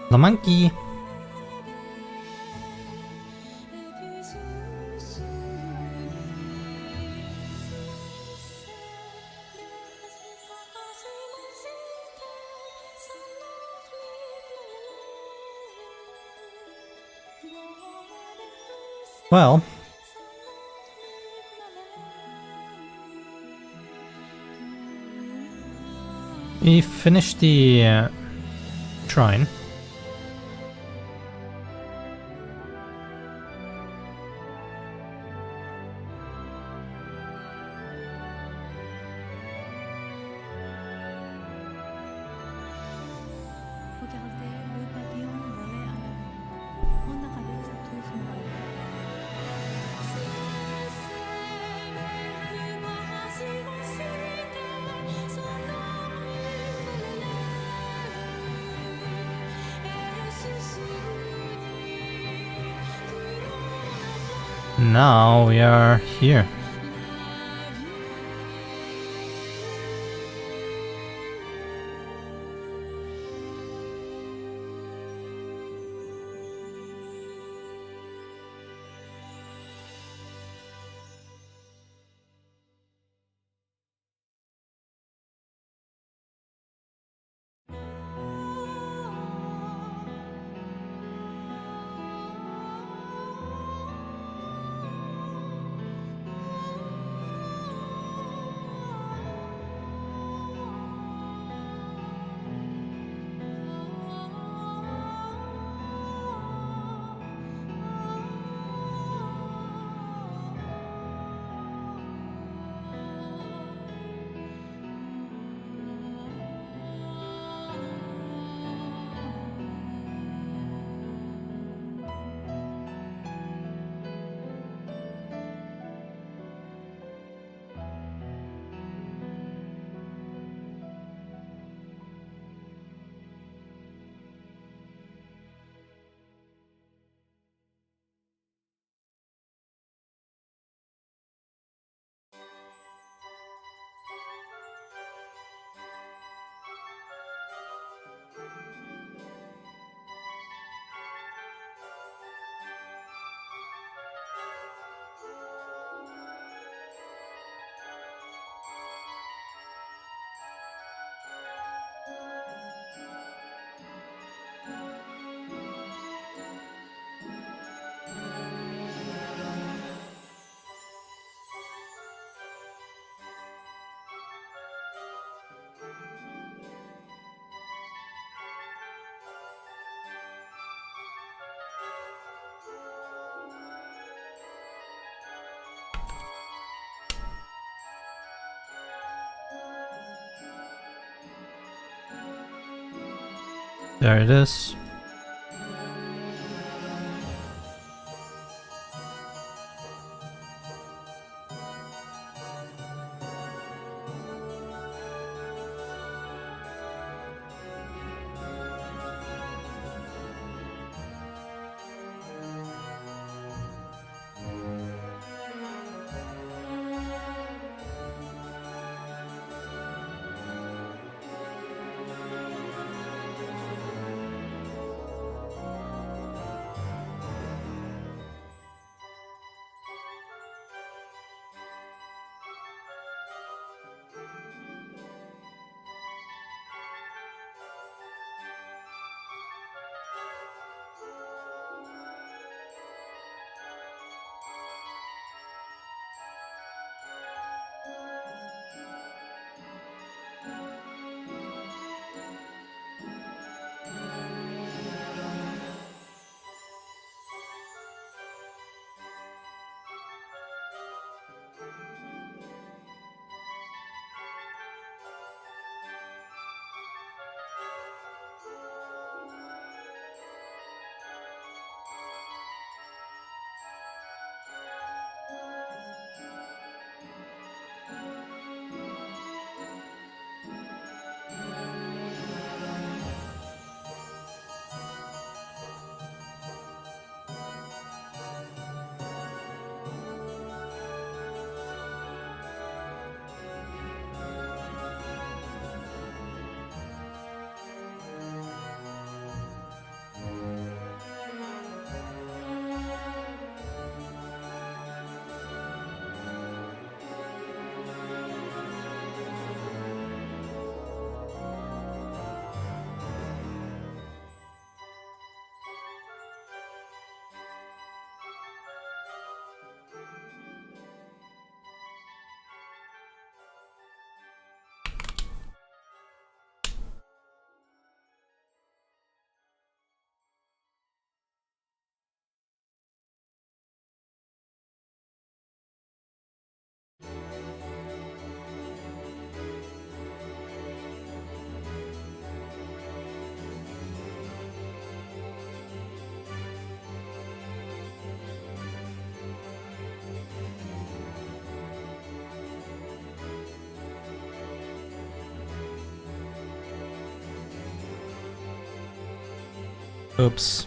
The monkey. Well, we finished the shrine. Now we are here. There it is. Oops.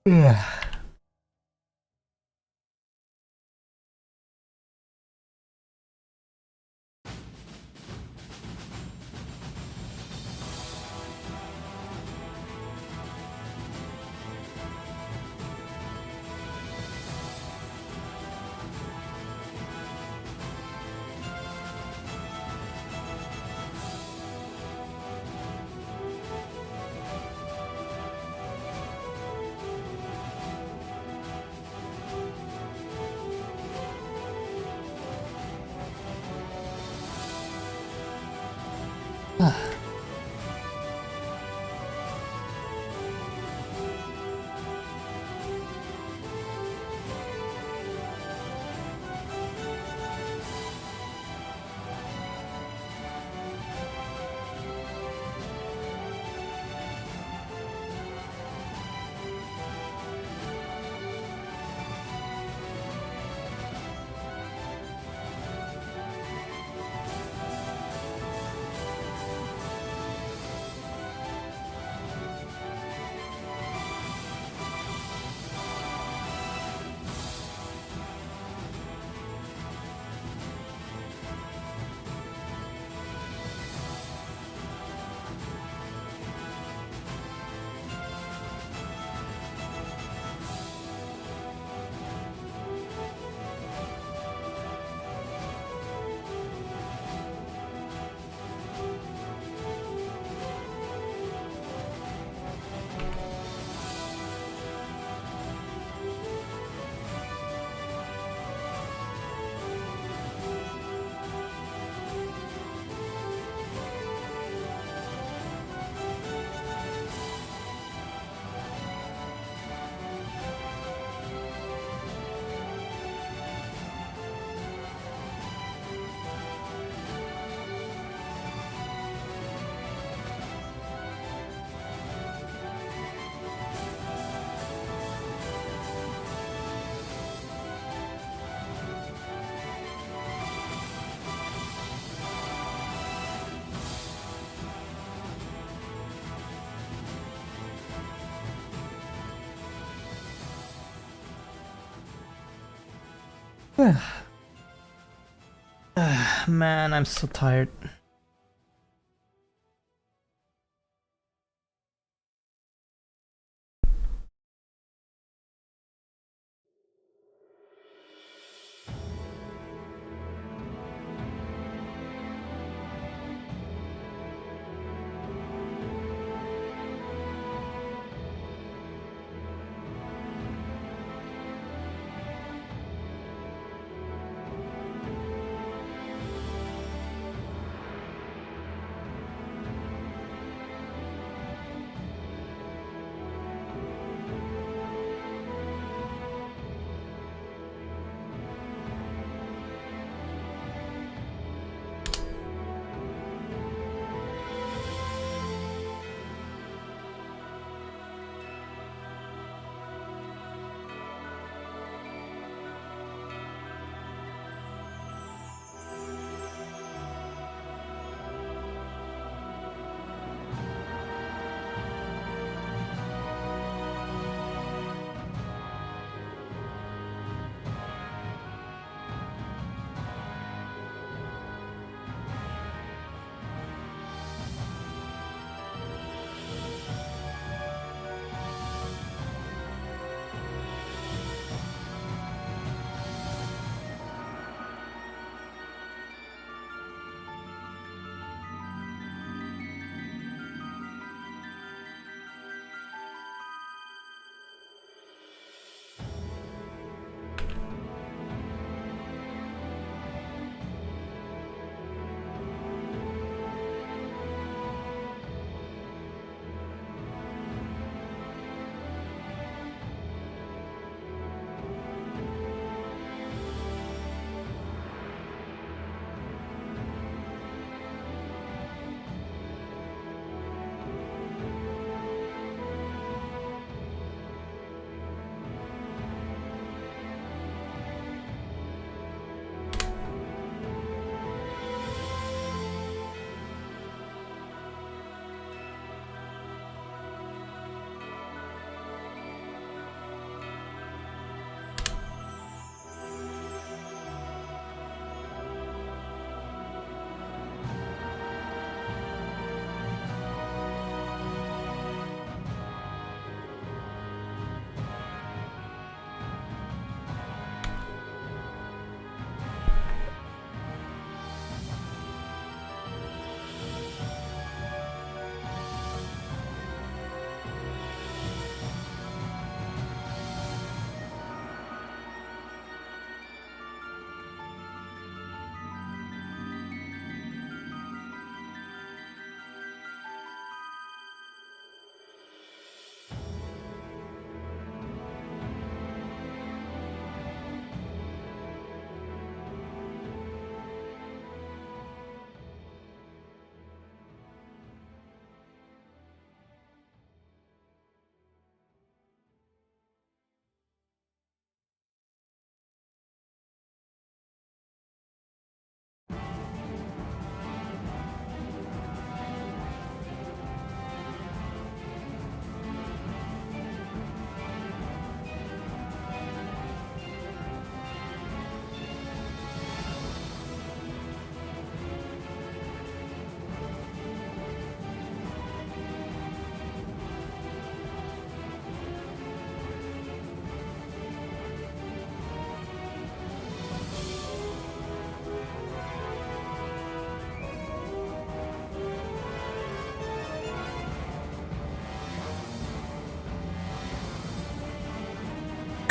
Yeah. Man, I'm so tired.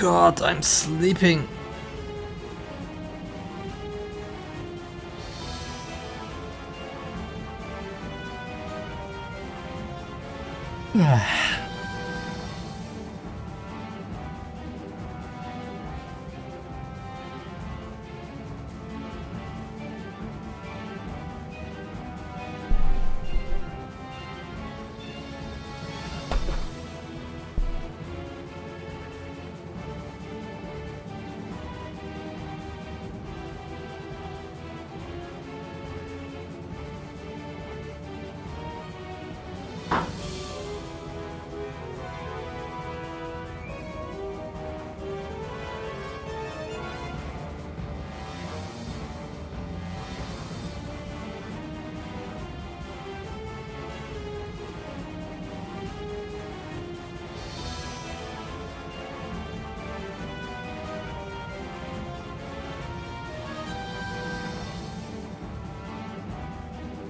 God, I'm sleeping.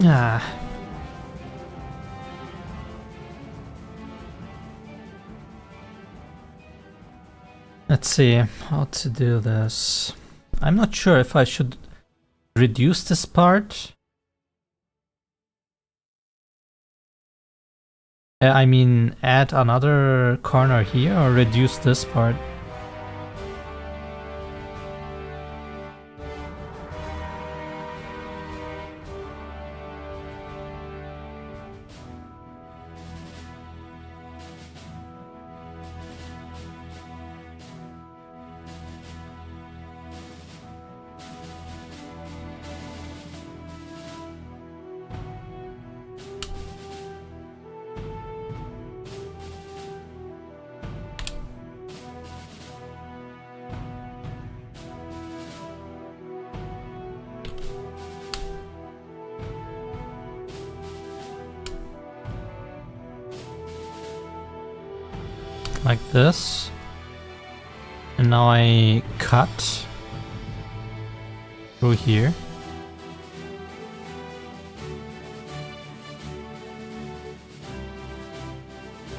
Ah. Let's see how to do this. I'm not sure if I should reduce this part. I mean, add another corner here or reduce this part. Like this. And now I cut through here.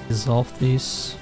Dissolve these.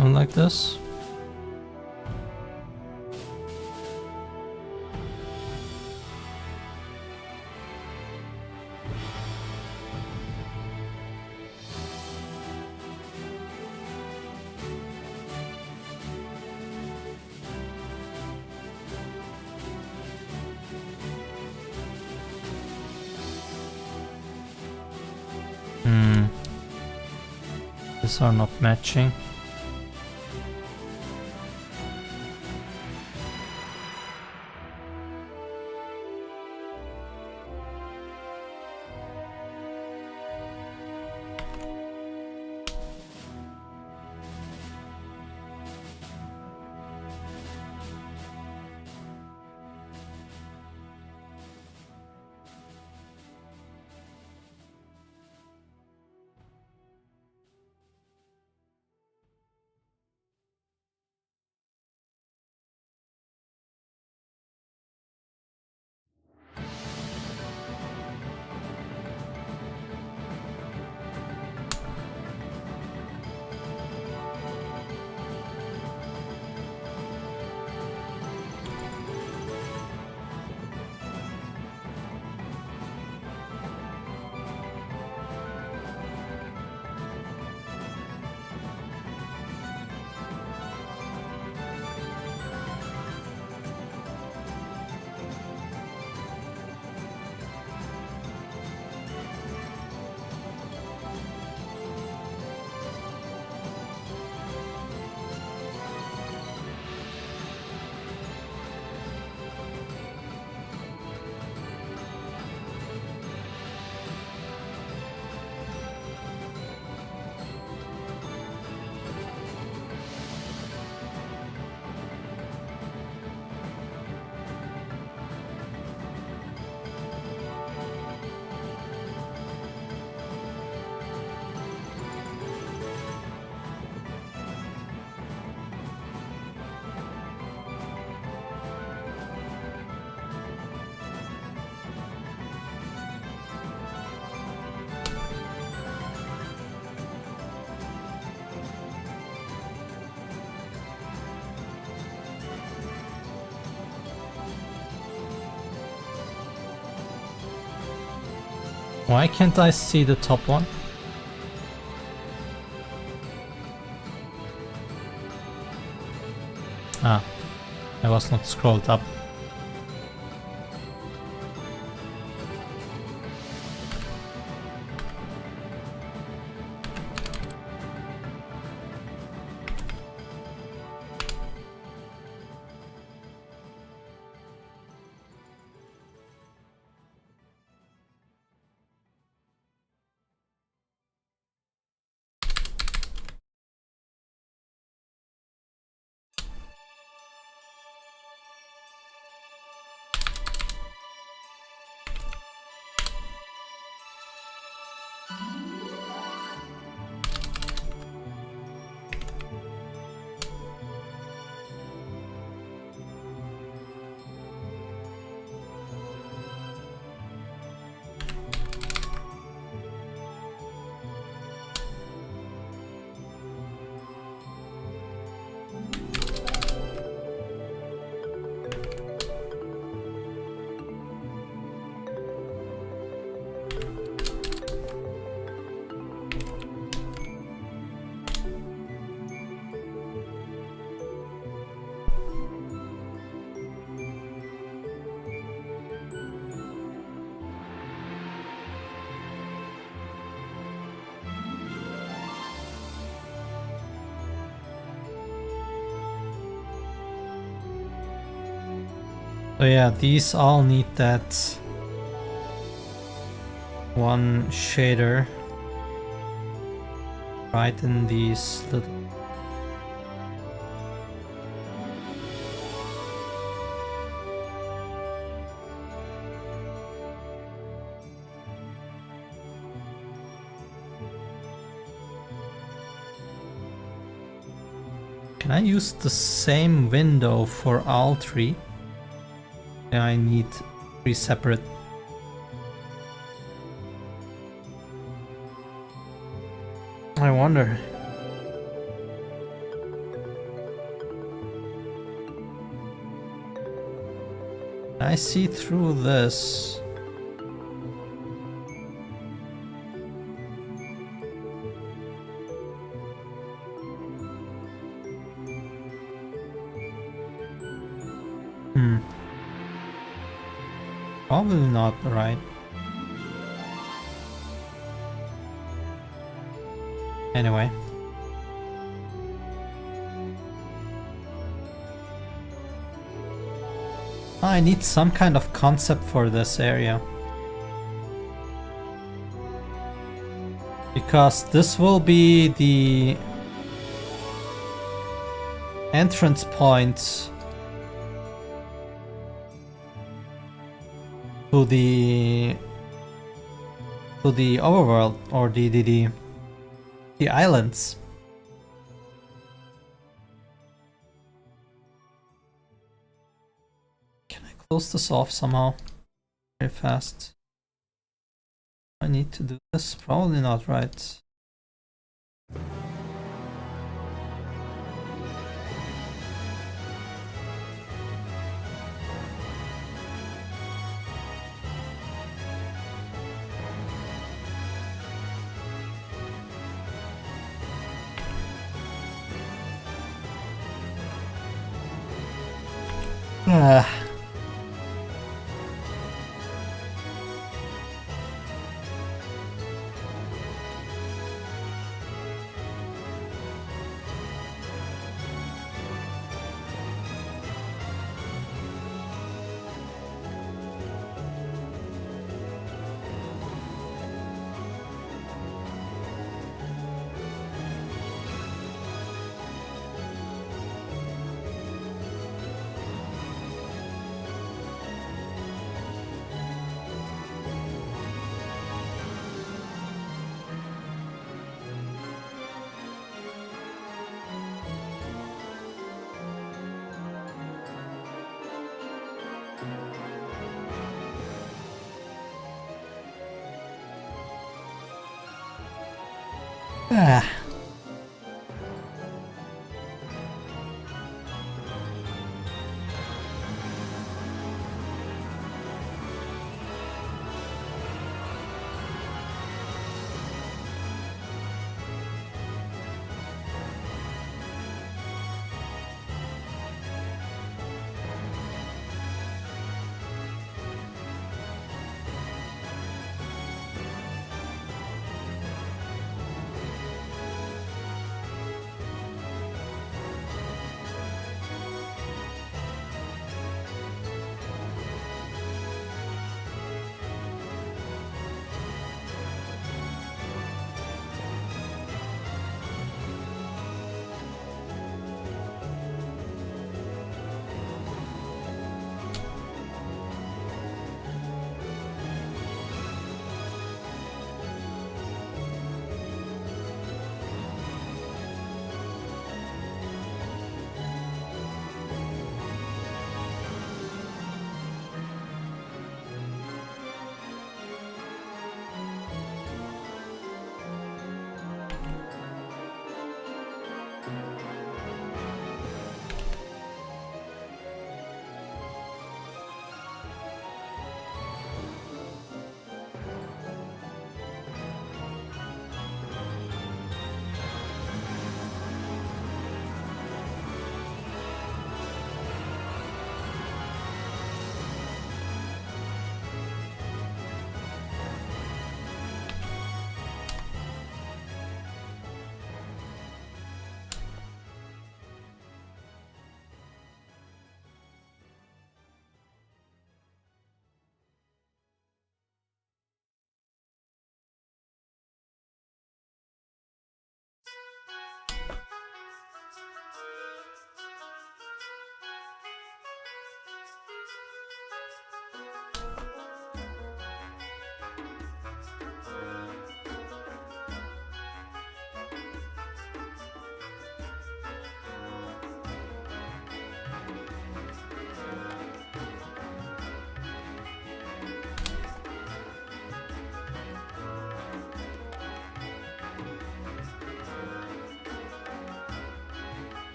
Like this. These are not matching. Why can't I see the top one? Ah, I was not scrolled up. So yeah, these all need that one shader right in these little... Can I use the same window for all three? Yeah, I need three separate. I wonder. I see through this. Probably not, right? Anyway. I need some kind of concept for this area. Because this will be the entrance point to the overworld, or the islands. Can I close this off somehow? Very fast. I need to do this? Probably not, right? Ah. Ah.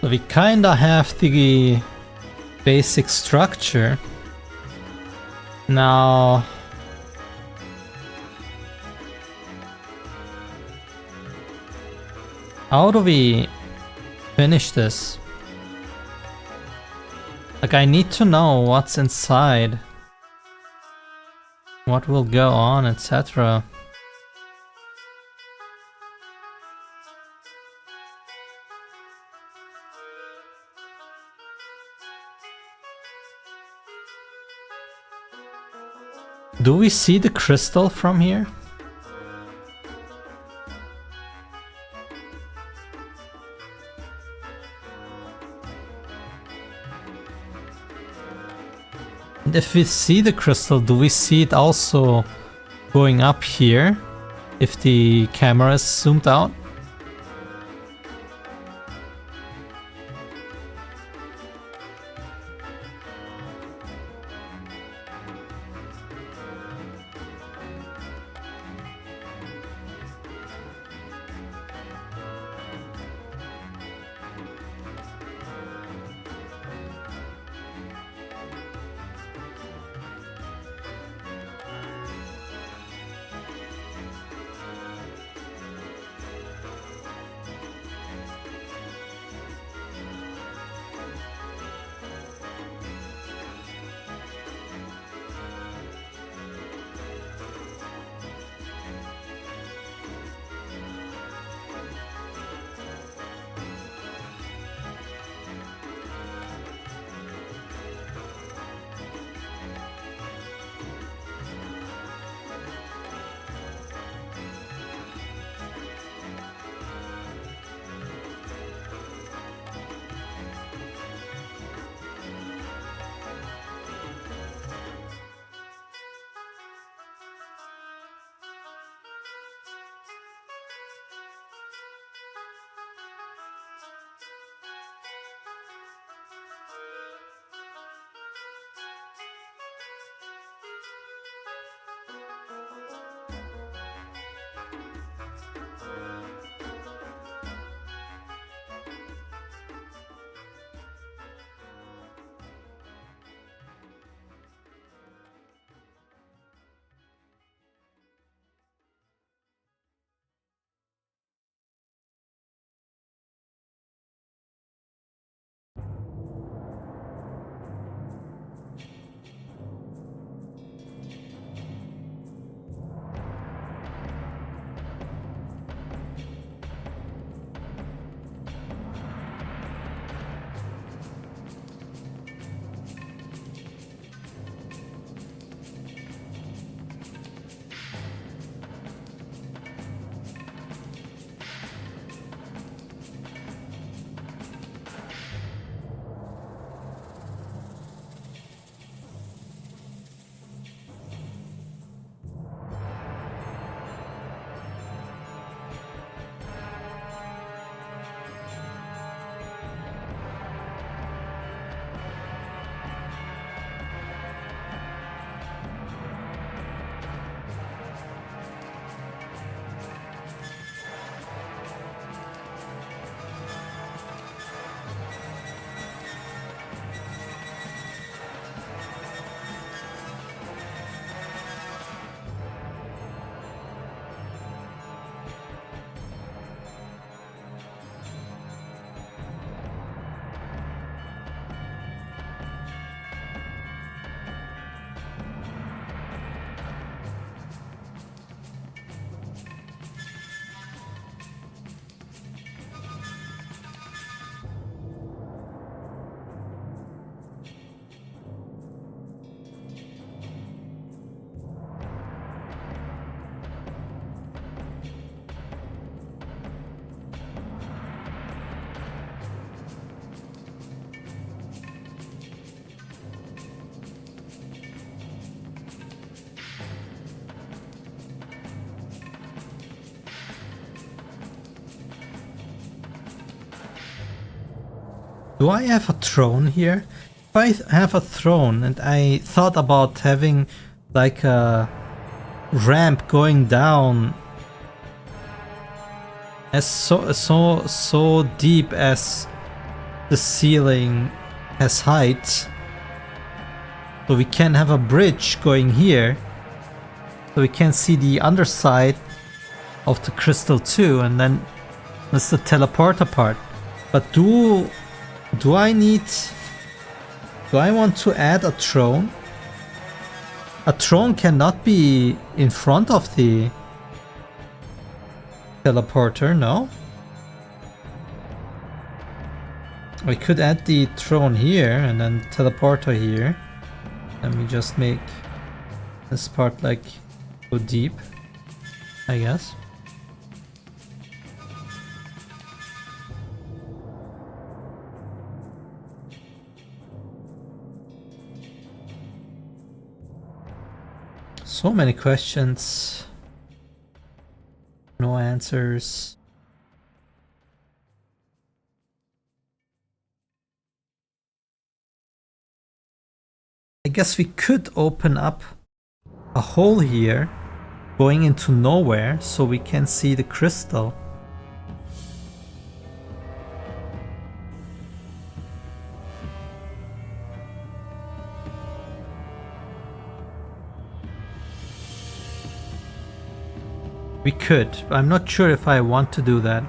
So we kinda have the basic structure. Now how do we finish this? Like, I need to know what's inside, what will go on, etc. Do we see the crystal from here? And if we see the crystal, do we see it also going up here if the camera is zoomed out? Do I have a throne here? If I have a throne and I thought about having like a ramp going down as so deep as the ceiling has height, so we can have a bridge going here, so we can see the underside of the crystal too, and then that's the teleporter part. But do I want to add a throne? A throne cannot be in front of the teleporter, no? We could add the throne here and then teleporter here. Let me just make this part like go deep, I guess. So many questions, no answers. I guess we could open up a hole here going into nowhere so we can see the crystal. We could. I'm not sure if I want to do that.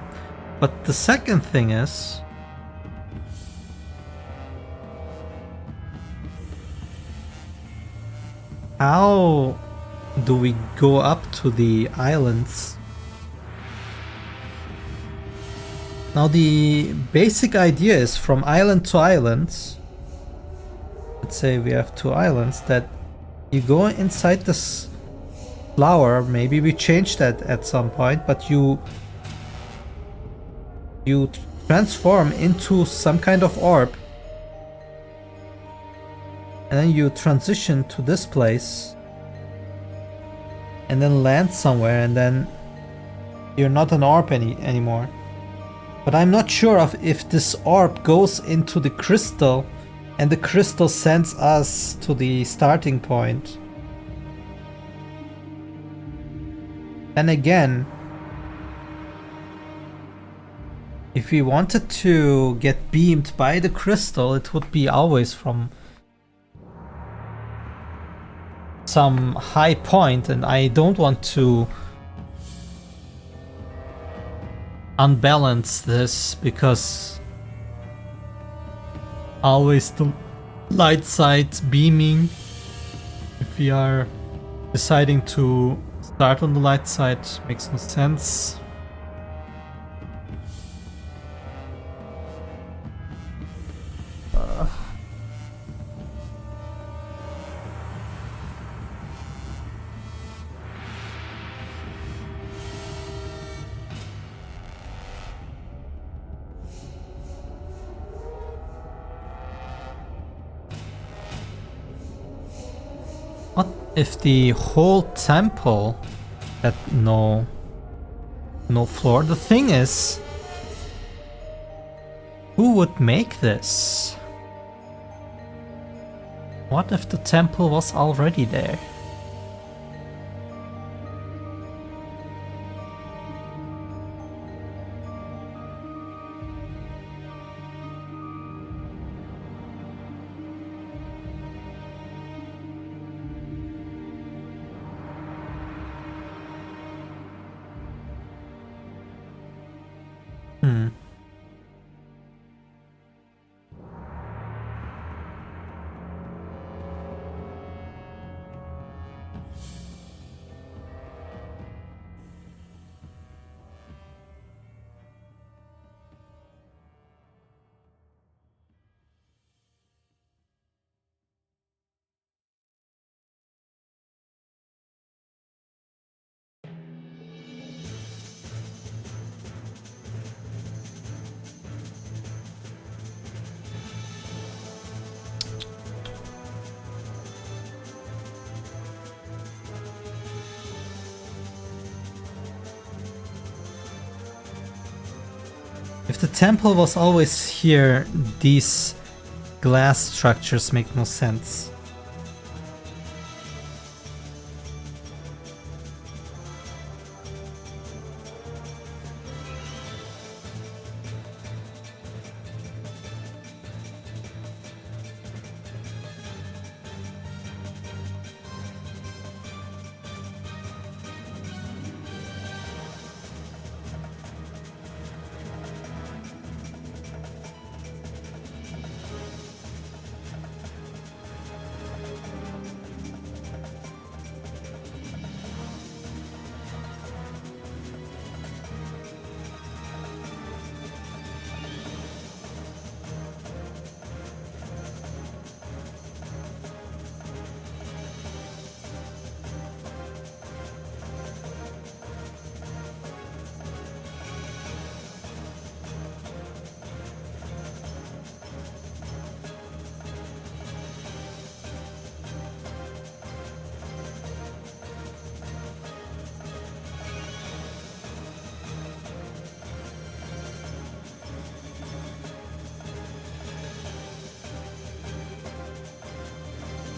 But the second thing is, how do we go up to the islands? Now the basic idea is from island to island. Let's say we have 2 islands, that you go inside this flower. Maybe we change that at some point, but you transform into some kind of orb, and then you transition to this place and then land somewhere, and then you're not an orb anymore. But I'm not sure of if this orb goes into the crystal and the crystal sends us to the starting point. And again, if we wanted to get beamed by the crystal, it would be always from some high point, and I don't want to unbalance this, because always the light side beaming, if we are deciding to start on the light side, makes no sense. What if the whole temple had no floor? The thing is, who would make this? What if the temple was already there? If the temple was always here, these glass structures make no sense.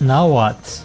Now what?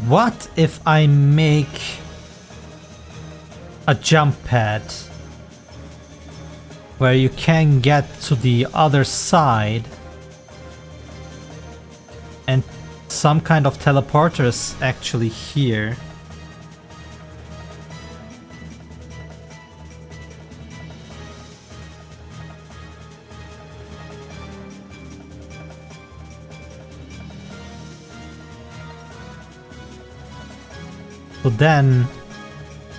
What if I make a jump pad where you can get to the other side and some kind of teleporter is actually here? So then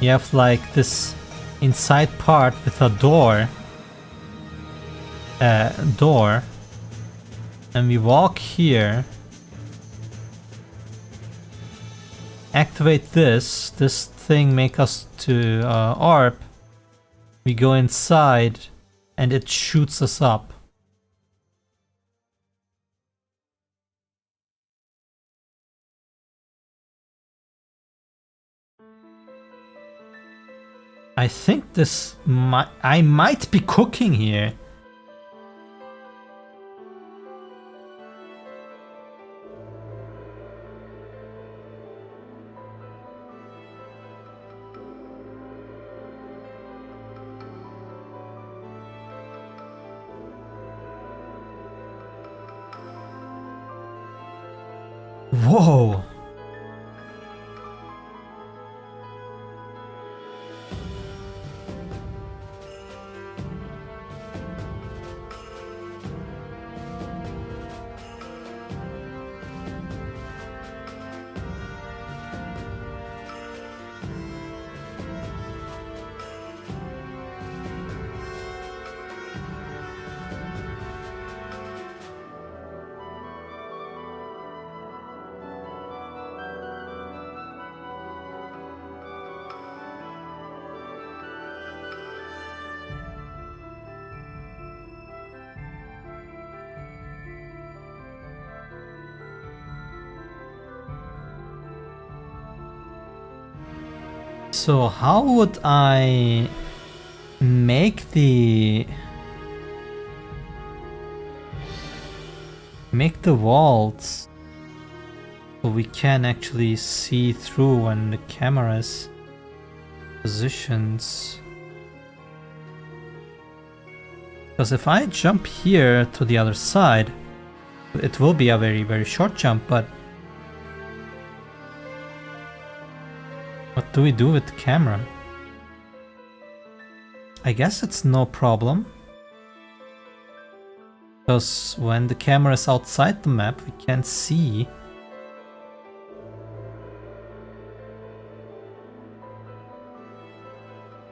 you have like this inside part with a door, and we walk here, activate this thing make us to ARP, we go inside and it shoots us up. I think this I might be cooking here. Whoa. So how would I make the walls so we can actually see through when the camera's positions? Because if I jump here to the other side, it will be a very, very short jump, but what do we do with the camera? I guess it's no problem. Because when the camera is outside the map, we can't see.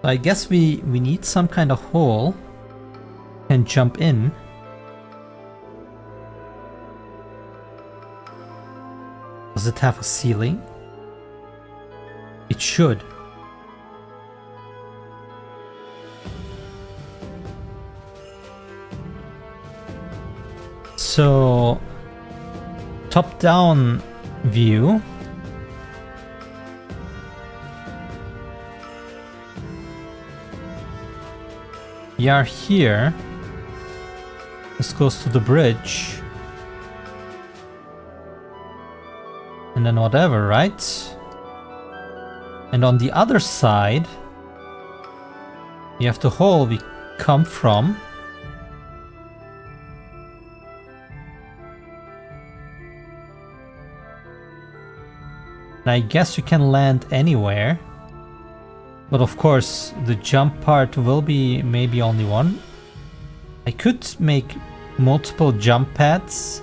So I guess we need some kind of hole and jump in. Does it have a ceiling? It should. So, top-down view. We are here. This goes to the bridge. And then whatever, right? And on the other side, you have the hole we come from. And I guess you can land anywhere. But of course, the jump part will be maybe only one. I could make multiple jump pads.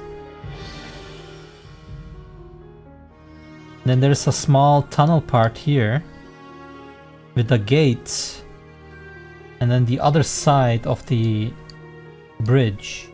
Then there's a small tunnel part here with a gate, and then the other side of the bridge.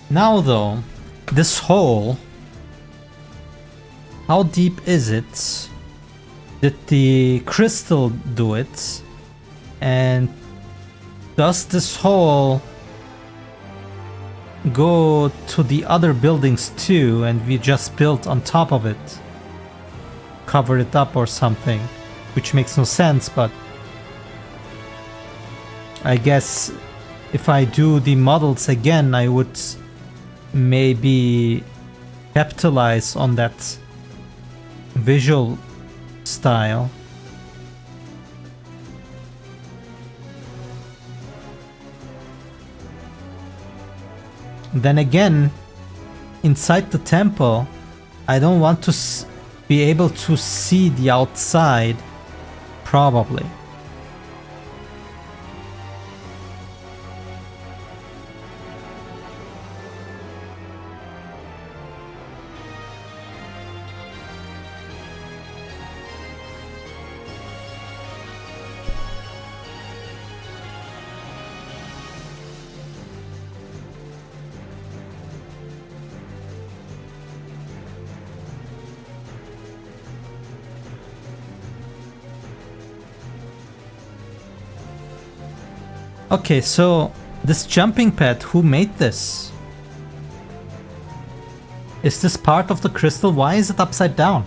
Now though, this hole, how deep is it? Did the crystal do it? And does this hole go to the other buildings too, and we just built on top of it? Cover it up or something, which makes no sense, but I guess if I do the models again, I would maybe capitalize on that visual style. Then again, inside the temple, I don't want to be able to see the outside, probably. Okay, so this jumping pad, who made this? Is this part of the crystal? Why is it upside down?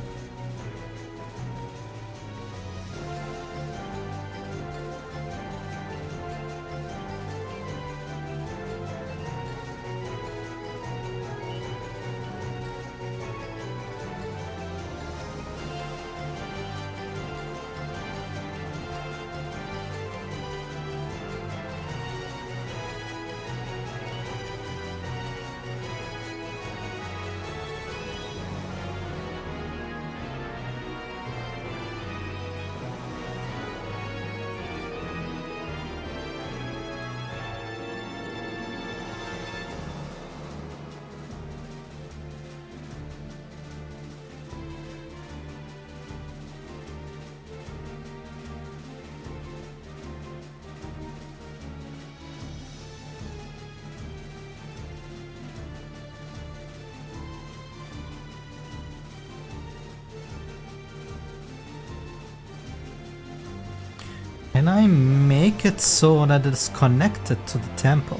Can I make it so that it's connected to the temple?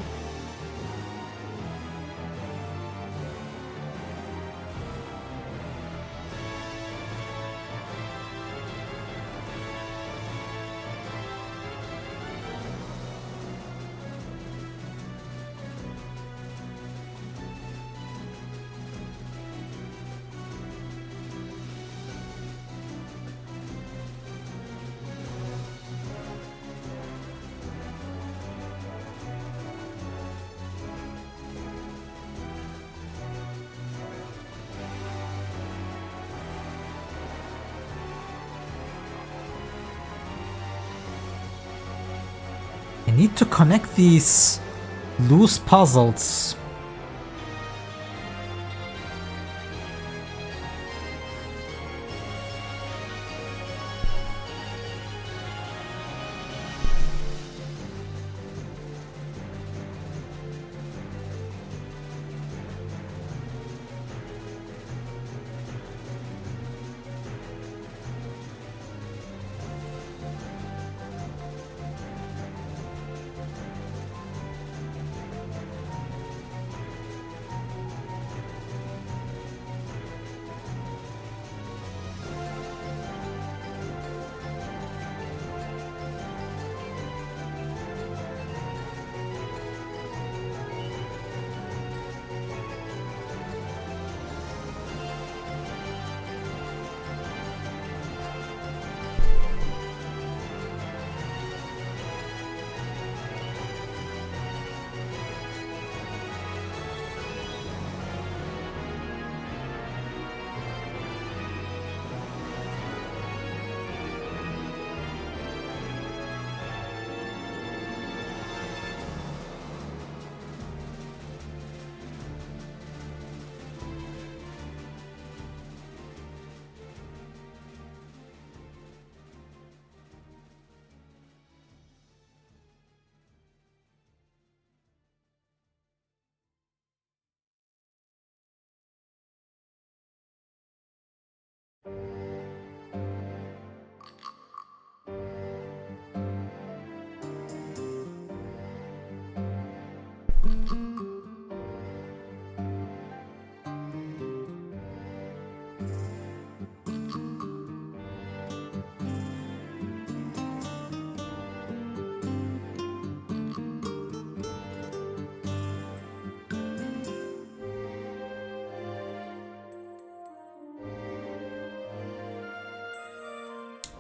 I need to connect these loose puzzles.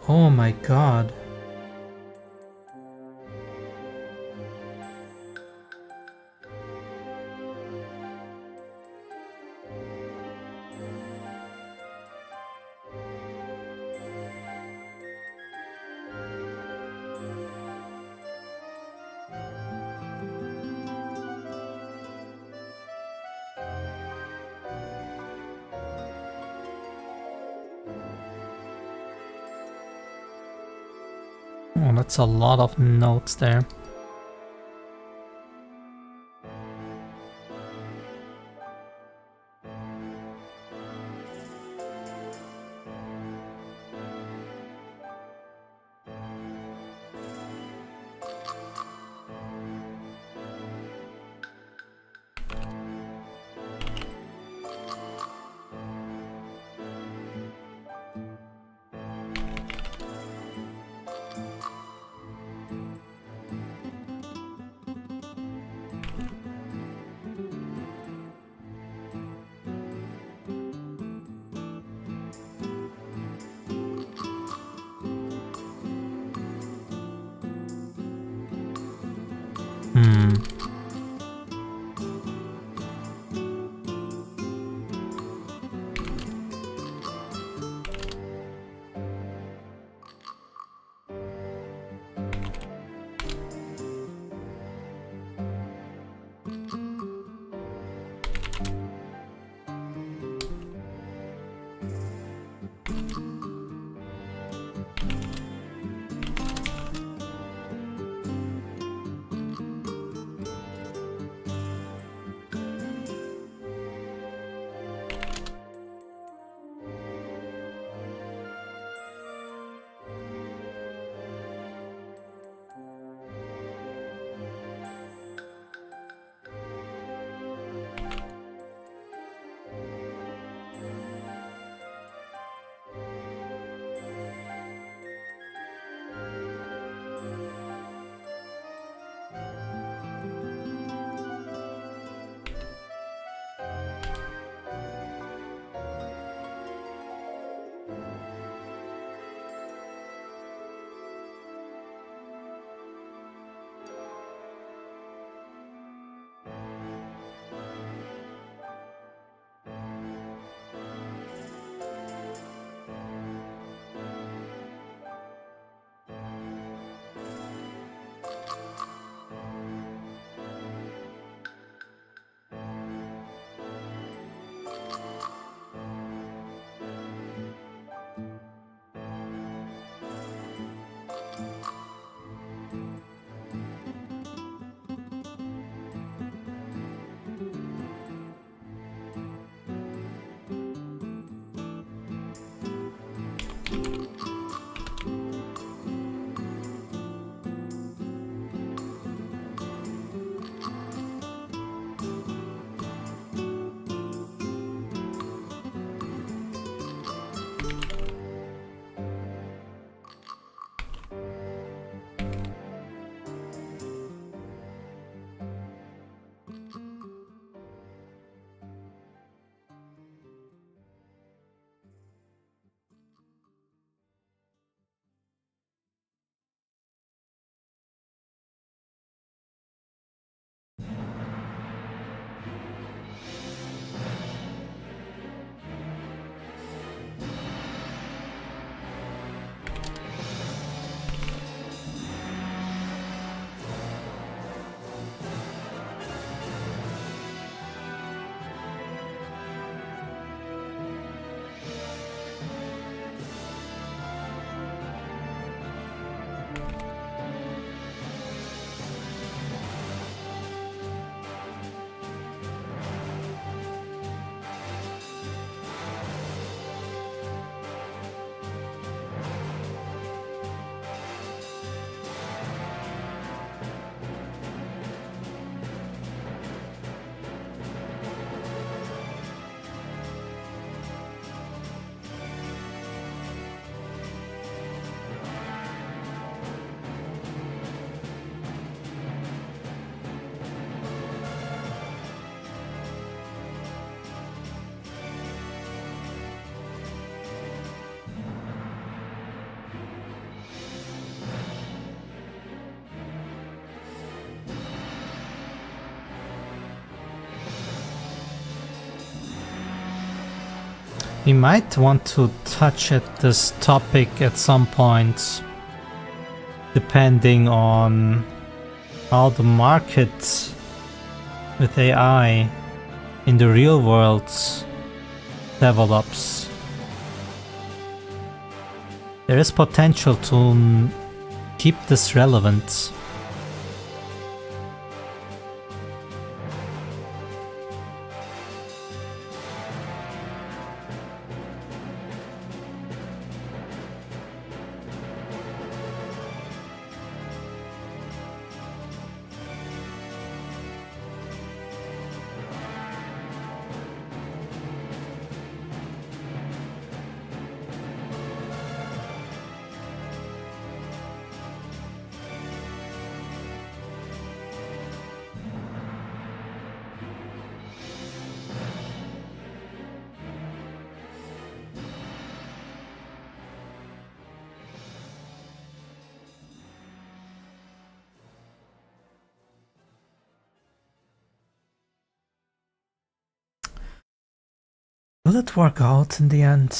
Oh my god. Oh, that's a lot of notes there. We might want to touch at this topic at some point, depending on how the market with AI in the real world develops. There is potential to keep this relevant. Will it work out in the end?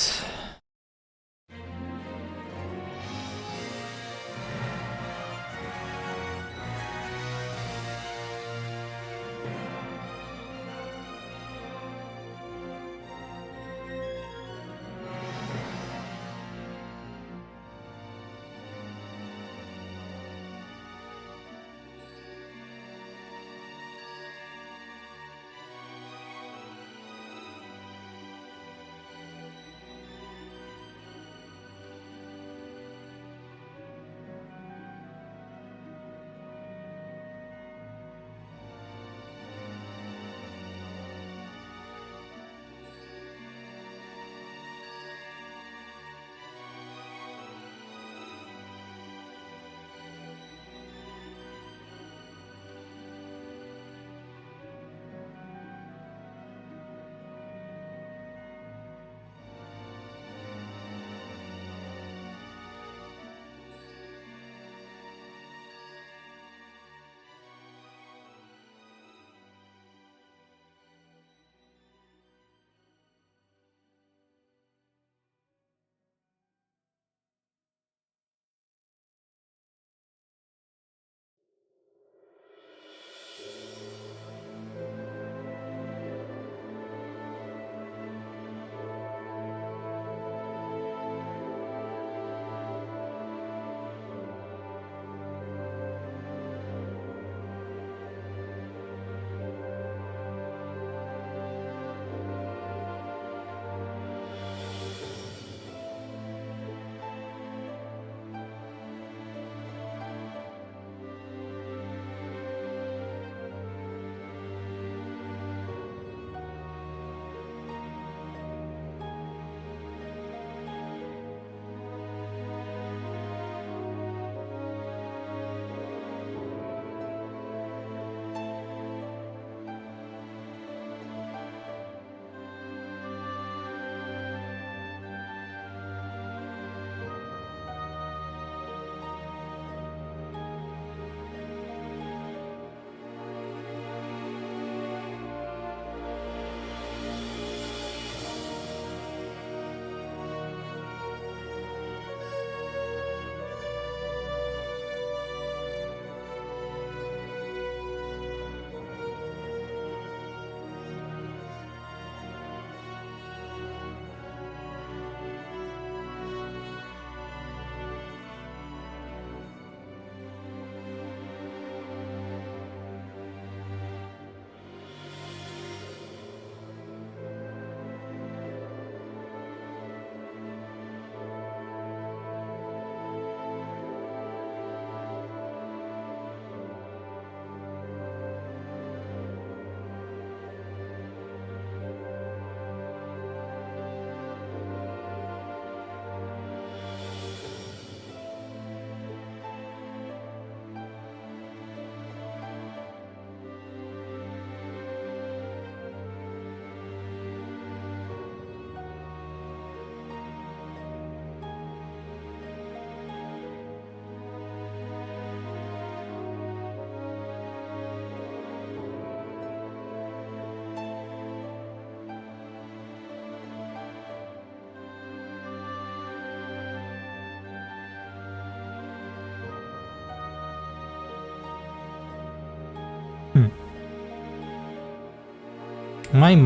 My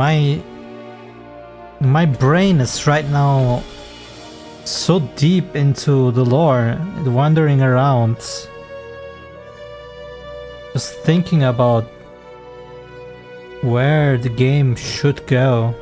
brain is right now so deep into the lore, wandering around, just thinking about where the game should go.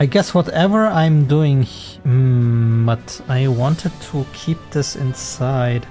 I guess whatever I'm doing, but I wanted to keep this inside.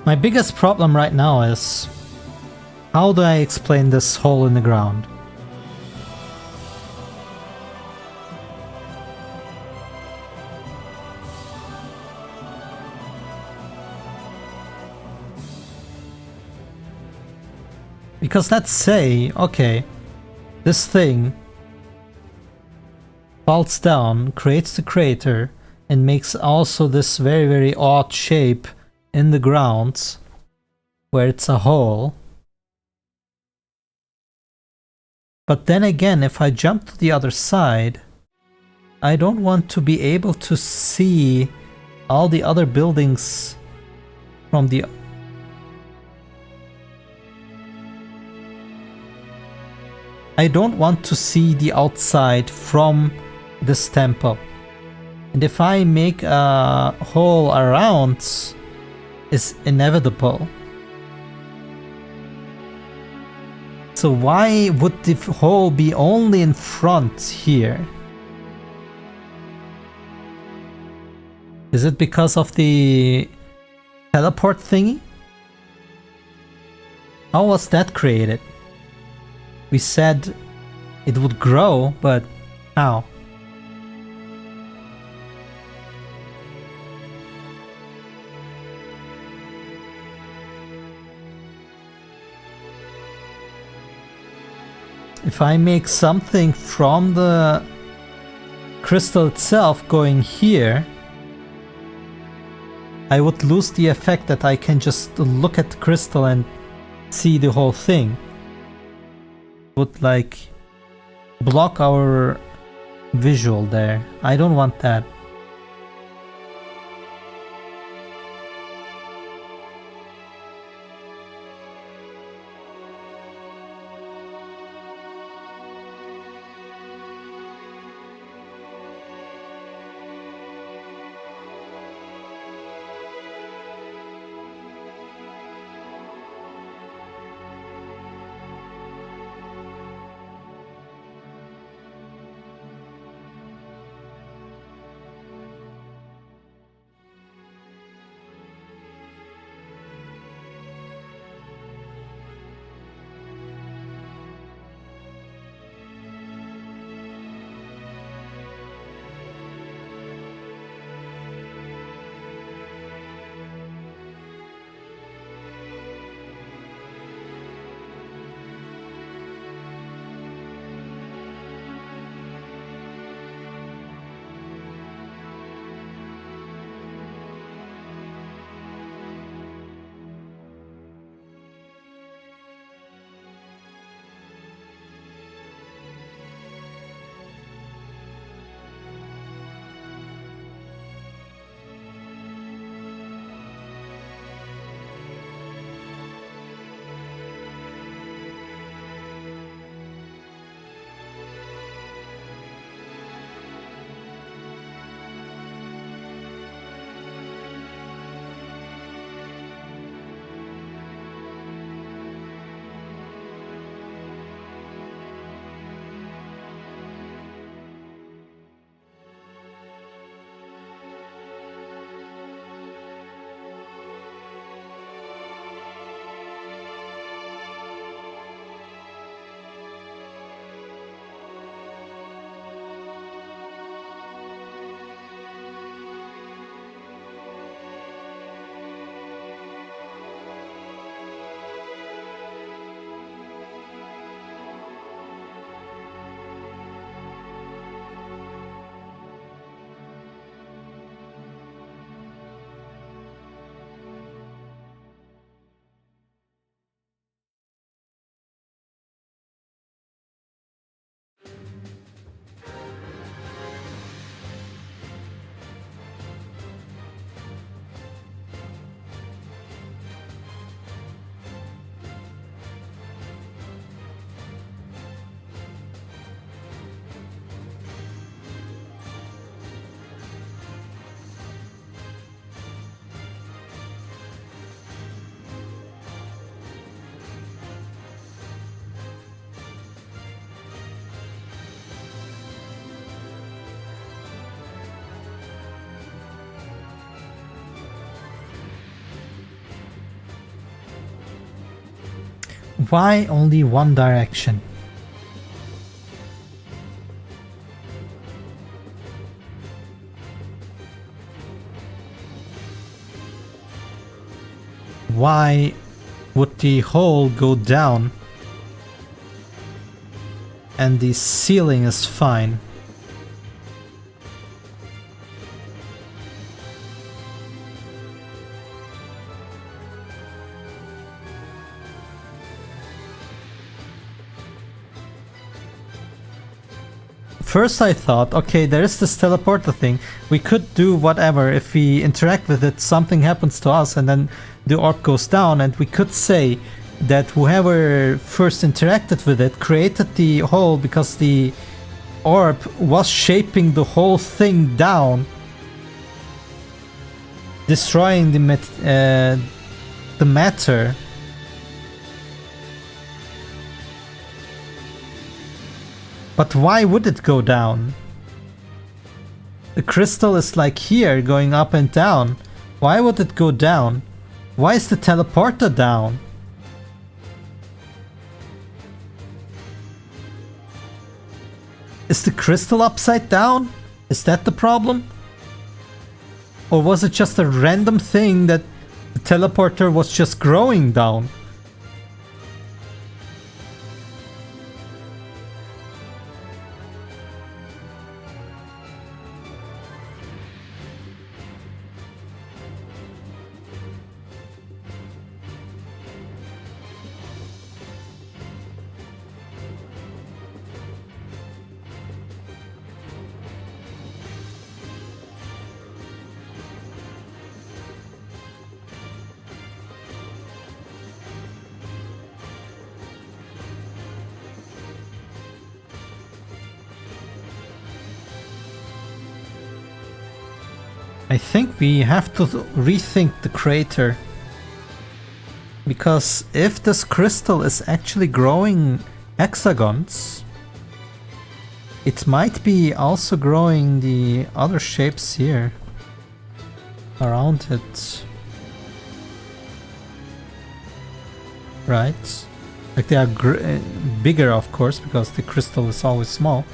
My biggest problem right now is, how do I explain this hole in the ground? Because let's say, okay, this thing falls down, creates the crater, and makes also this very, very odd shape in the ground where it's a hole. But then again, if I jump to the other side, I don't want to be able to see all the other buildings from the... I don't want to see the outside from this temple. And if I make a hole around, it's inevitable. So why would the hole be only in front here? Is it because of the teleport thingy? How was that created? We said it would grow, but how? If I make something from the crystal itself going here, I would lose the effect that I can just look at the crystal and see the whole thing. It would like block our visual there. I don't want that. Why only one direction? Why would the hole go down and the ceiling is fine? First I thought, okay, there is this teleporter thing. We could do whatever. If we interact with it, something happens to us and then the orb goes down, and we could say that whoever first interacted with it created the hole because the orb was shaping the whole thing down, destroying the matter. But why would it go down? The crystal is like here, going up and down. Why would it go down? Why is the teleporter down? Is the crystal upside down? Is that the problem? Or was it just a random thing that the teleporter was just growing down? I think we have to rethink the crater. Because if this crystal is actually growing hexagons, it might be also growing the other shapes here around it. Right? Like they are bigger, of course, because the crystal is always small.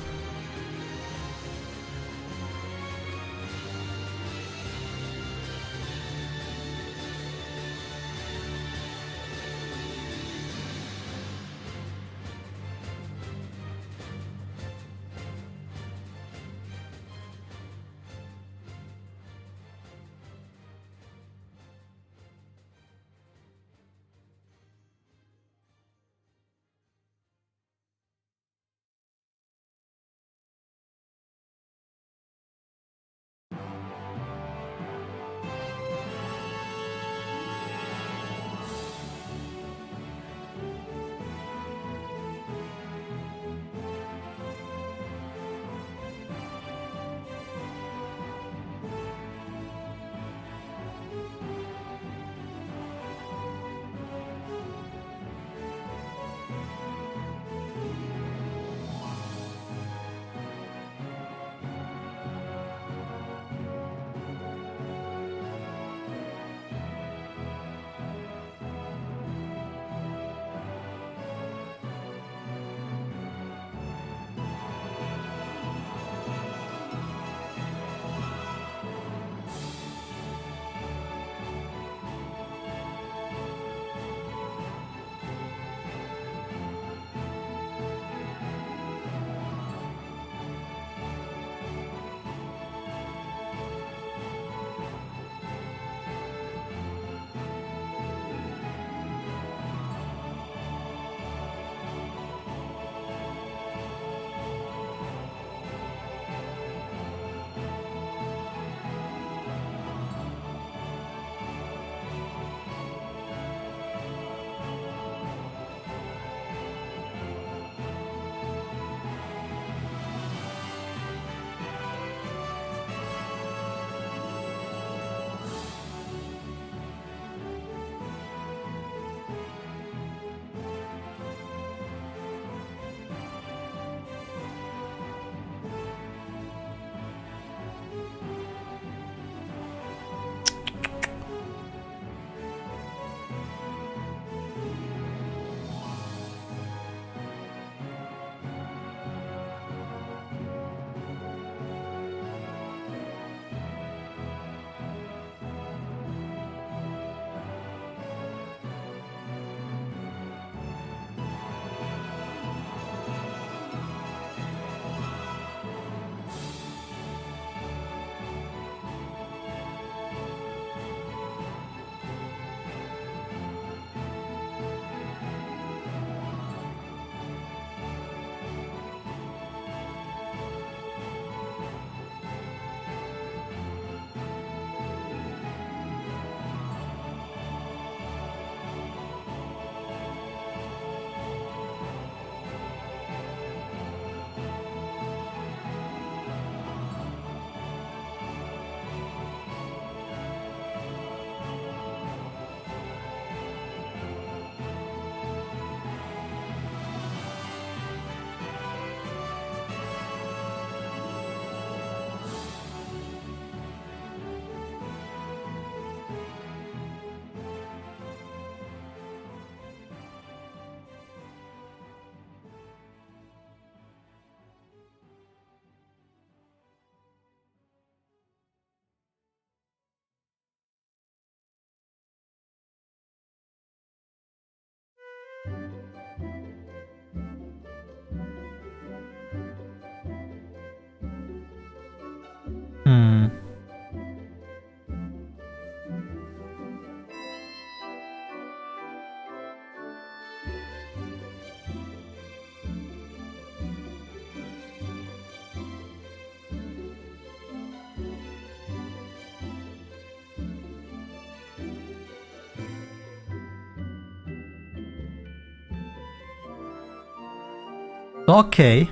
Okay.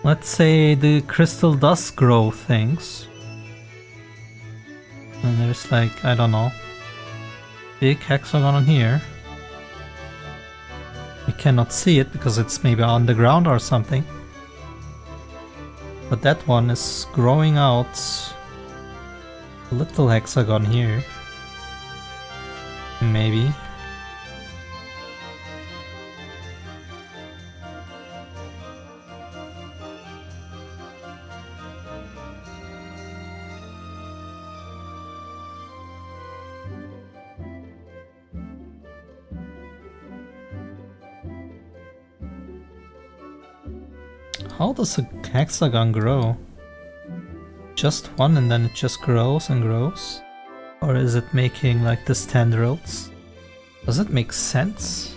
Let's say the crystal does grow things. And there's like, I don't know, big hexagon on here. We cannot see it because it's maybe underground or something. But that one is growing out a little hexagon here. Maybe. How does a hexagon grow? Just one and then it just grows and grows? Or is it making like this tendrils? Does it make sense?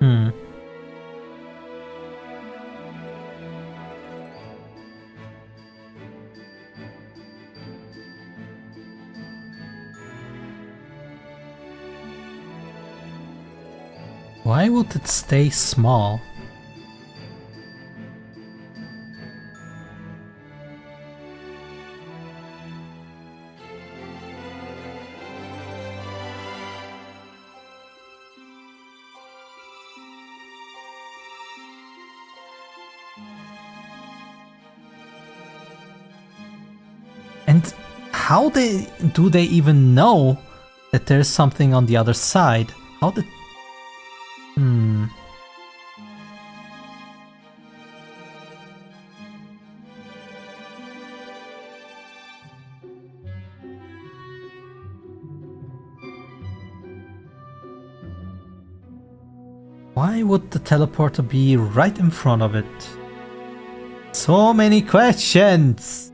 Hmm. Why would it stay small? And how do they even know that there's something on the other side? How did... Hmm... Why would the teleporter be right in front of it? So many questions!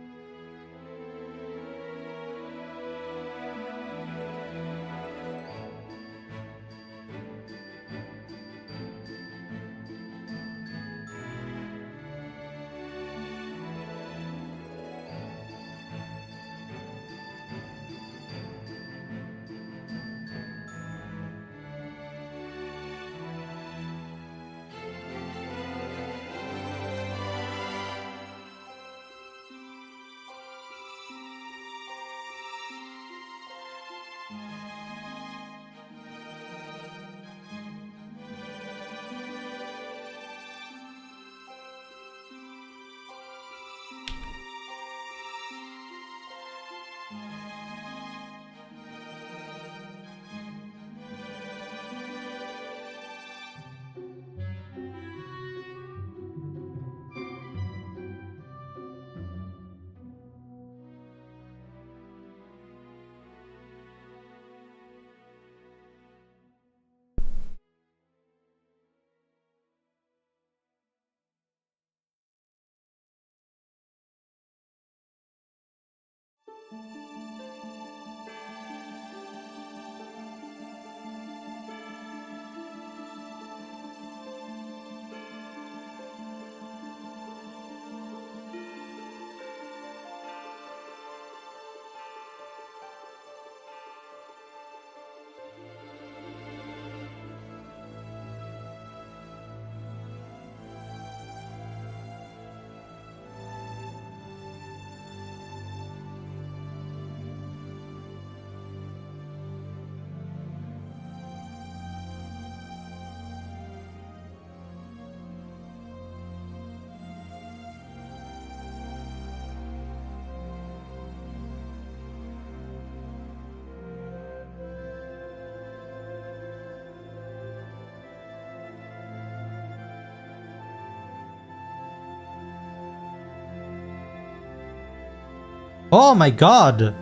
Oh my god!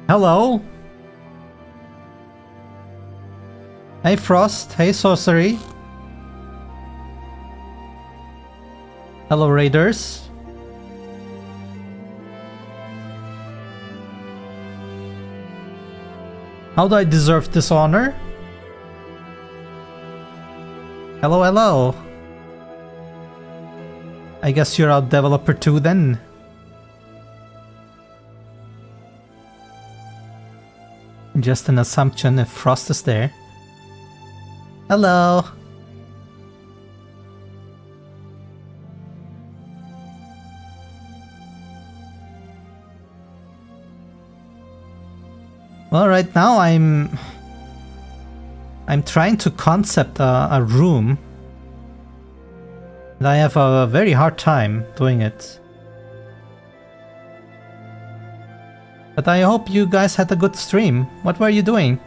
Hello? Hey Frost, hey Sorcery. Hello Raiders. How do I deserve this honor? Hello, hello. I guess you're a developer too then. Just an assumption if Frost is there. Hello. Well, right now I'm trying to concept a room. And I have a very hard time doing it. But I hope you guys had a good stream. What were you doing?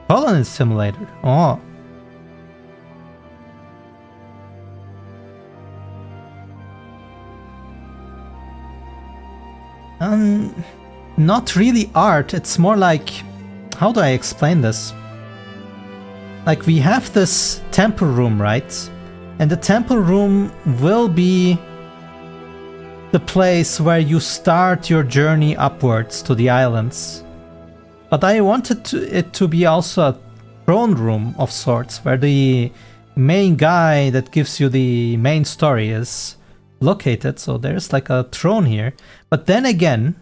Colony Simulator. Oh. Not really art. It's more like... How do I explain this? Like, we have this temple room, right? And the temple room will be the place where you start your journey upwards to the islands. But I wanted it to be also a throne room of sorts, where the main guy that gives you the main story is located. So there's like a throne here. But then again,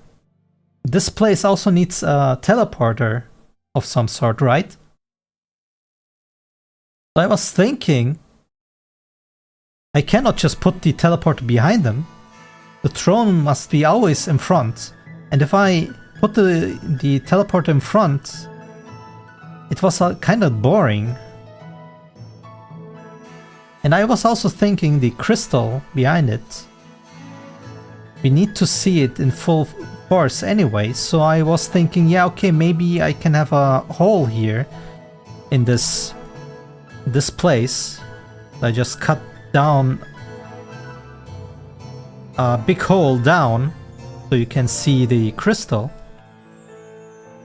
this place also needs a teleporter of some sort, right? So I was thinking, I cannot just put the teleporter behind them. The throne must be always in front. And if I put the teleporter in front, it was kind of boring. And I was also thinking the crystal behind it. We need to see it in full force anyway. So I was thinking, yeah, okay, maybe I can have a hole here in this place. I just cut down a big hole down so you can see the crystal.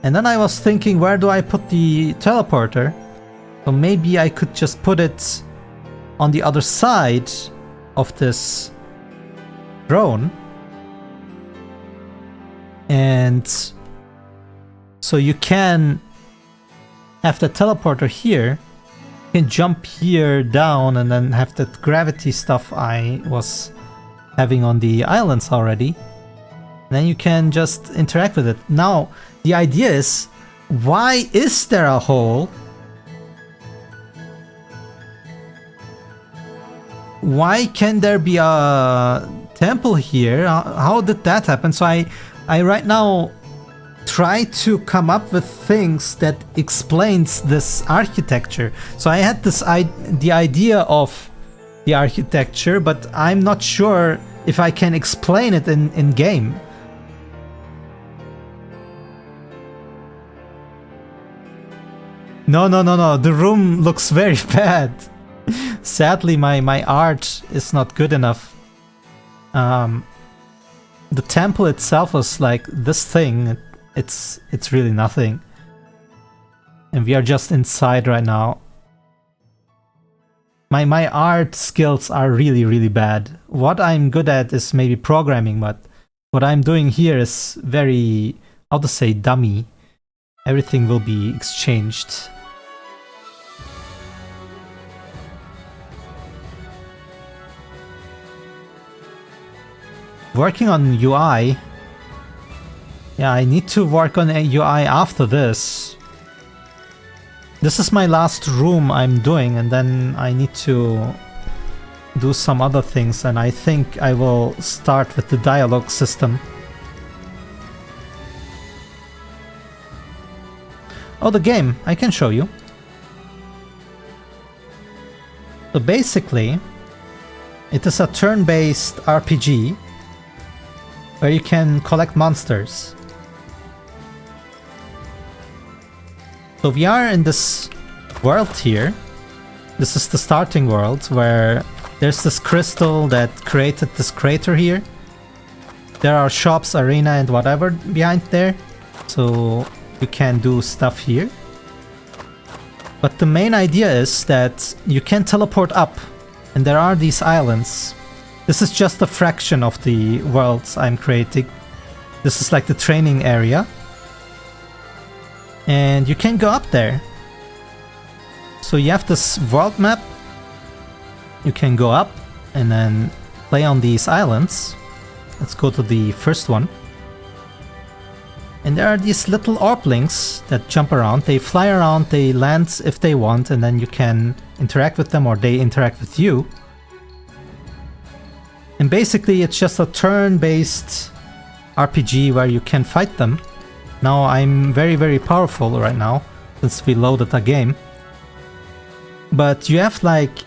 And then I was thinking, where do I put the teleporter? So maybe I could just put it on the other side of this throne. And so you can have the teleporter here. You can jump here down and then have that gravity stuff I was having on the islands already. Then you can just interact with it. Now, the idea is, why is there a hole? Why can there be a temple here? How did that happen? So I right now try to come up with things that explains this architecture. So I had the idea of the architecture, but I'm not sure if I can explain it in game. No, the room looks very bad. Sadly, my art is not good enough. The temple itself was like this thing. It's really nothing. And we are just inside right now. My art skills are really bad. What I'm good at is maybe programming, but what I'm doing here is very, how to say, dummy. Everything will be exchanged. Working on UI. Yeah, I need to work on a UI after this. This is my last room I'm doing, and then I need to do some other things, and I think I will start with the dialogue system. Oh, the game, I can show you. So basically, it is a turn-based RPG where you can collect monsters. So we are in this world here, This is the starting world where there's this crystal that created this crater here. There are shops, arena, and whatever behind there, so you can do stuff here. But the main idea is that you can teleport up, and there are these islands. This is just a fraction of the worlds I'm creating. This is like the training area. And you can go up there. So you have this world map. You can go up and then play on these islands. Let's go to the first one. And there are these little orplings that jump around. They fly around, they land if they want, and then you can interact with them or they interact with you. And basically it's just a turn-based RPG where you can fight them. Now I'm very powerful right now, since we loaded a game. But you have like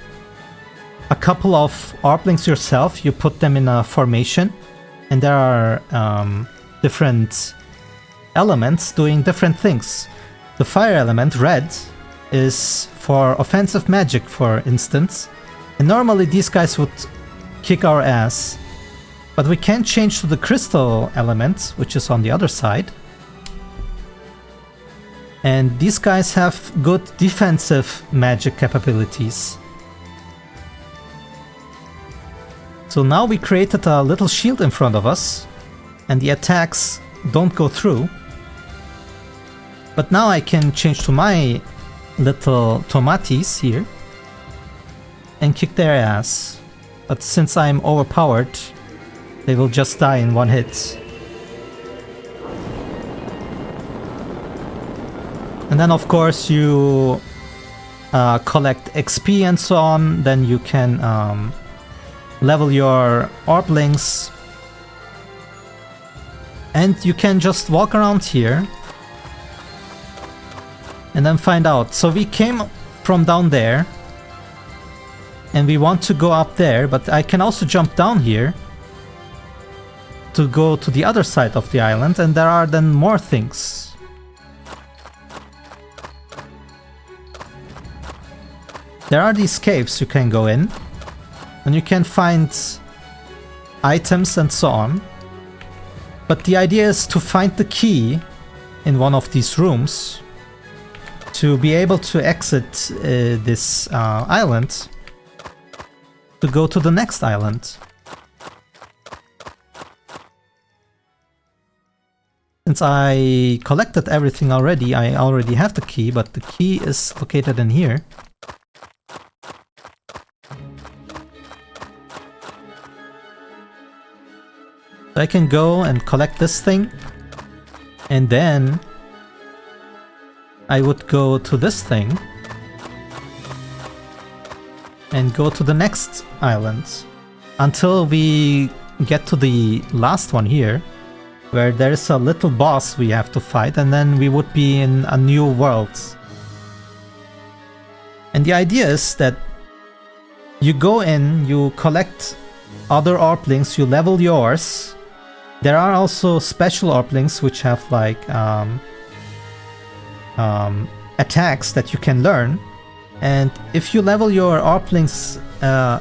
a couple of orplings yourself, you put them in a formation, and there are different elements doing different things. The fire element, red, is for offensive magic, for instance. And normally these guys would kick our ass. But we can change to the crystal element, which is on the other side. And these guys have good defensive magic capabilities. So now we created a little shield in front of us, and the attacks don't go through. But now I can change to my little tomatis here and kick their ass. But since I'm overpowered, they will just die in one hit. And then of course you collect XP and so on, then you can level your orplings. And you can just walk around here and then find out. So we came from down there and we want to go up there, but I can also jump down here to go to the other side of the island, and there are then more things. There are these caves you can go in, and you can find items and so on. But the idea is to find the key in one of these rooms to be able to exit this island to go to the next island. Since I collected everything already, I already have the key, but the key is located in here. I can go and collect this thing, and then I would go to this thing and go to the next island until we get to the last one here, where there's a little boss we have to fight, and then we would be in a new world. And the idea is that you go in, you collect other orplings, you level yours. There are also special orplings which have like attacks that you can learn, and if you level your orplings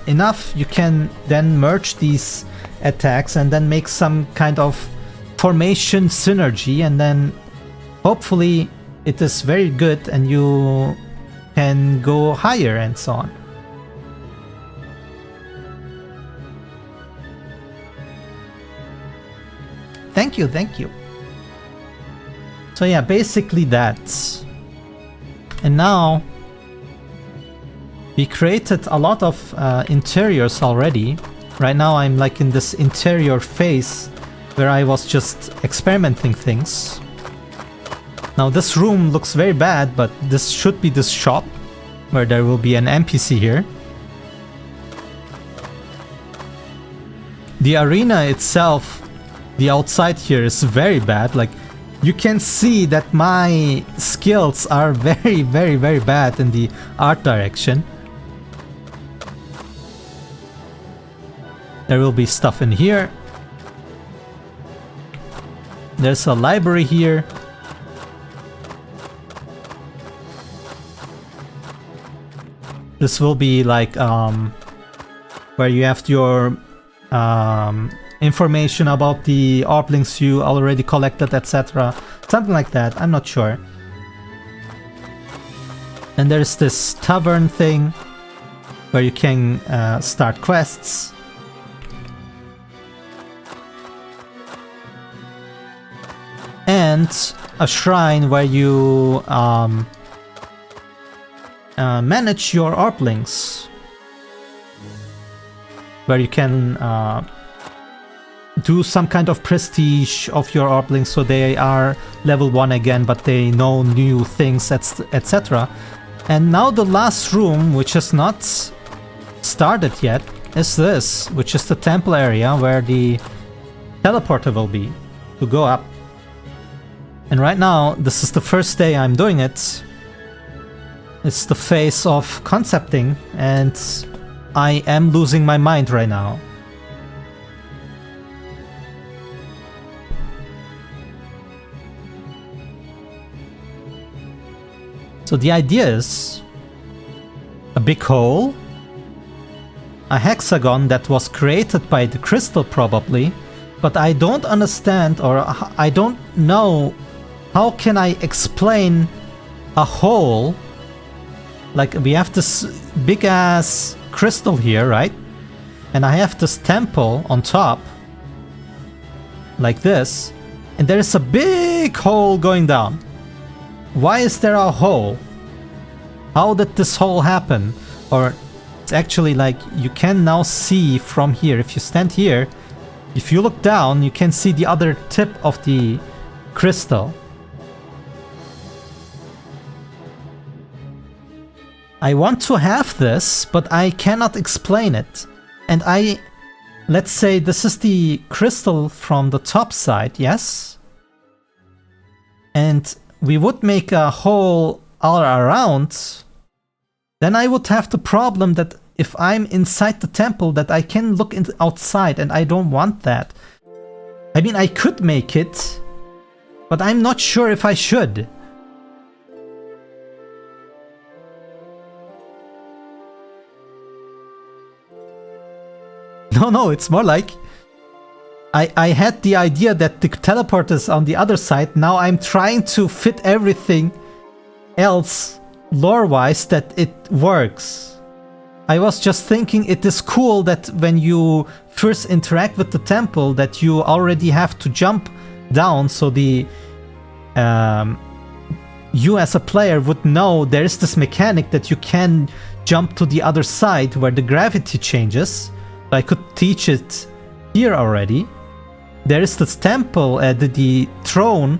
enough, you can then merge these attacks and then make some kind of formation synergy, and then hopefully it is very good and you can go higher and so on. Thank you, thank you. So yeah, basically that. And now we created a lot of interiors already. Right now I'm like in this interior phase where I was just experimenting things. Now this room looks very bad, but this should be this shop where there will be an NPC here. The arena itself, the outside here is very bad. Like, you can see that my skills are very bad in the art direction. There will be stuff in here. There's a library here. This will be like where you have your information about the Orplings you already collected, etc. Something like that, I'm not sure. And there's this tavern thing where you can start quests. And a shrine where you manage your Orplings. Where you can do some kind of prestige of your Orplings so they are level 1 again, but they know new things, etc. And now the last room, which is not started yet, is this, which is the temple area where the teleporter will be to go up. And right now, this is the first day I'm doing it. It's the phase of concepting, and I am losing my mind right now. So the idea is a big hole, a hexagon that was created by the crystal probably, but I don't understand, or I don't know how can I explain a hole. Like, we have this big ass crystal here, right? And I have this temple on top, like this, and there is a big hole going down. Why is there a hole? How did this hole happen? Or it's actually like you can now see from here. If you stand here, if you look down, you can see the other tip of the crystal. I want to have this, but I cannot explain it. And let's say this is the crystal from the top side, yes? And we would make a hole all around, then I would have the problem that if I'm inside the temple that I can look outside, and I don't want that. I mean, I could make it, but I'm not sure if I should. No, it's more like I had the idea that the teleport is on the other side. Now I'm trying to fit everything else lore-wise that it works. I was just thinking it is cool that when you first interact with the temple that you already have to jump down, so the you as a player would know there is this mechanic that you can jump to the other side where the gravity changes. I could teach it here already. There is this temple, the throne,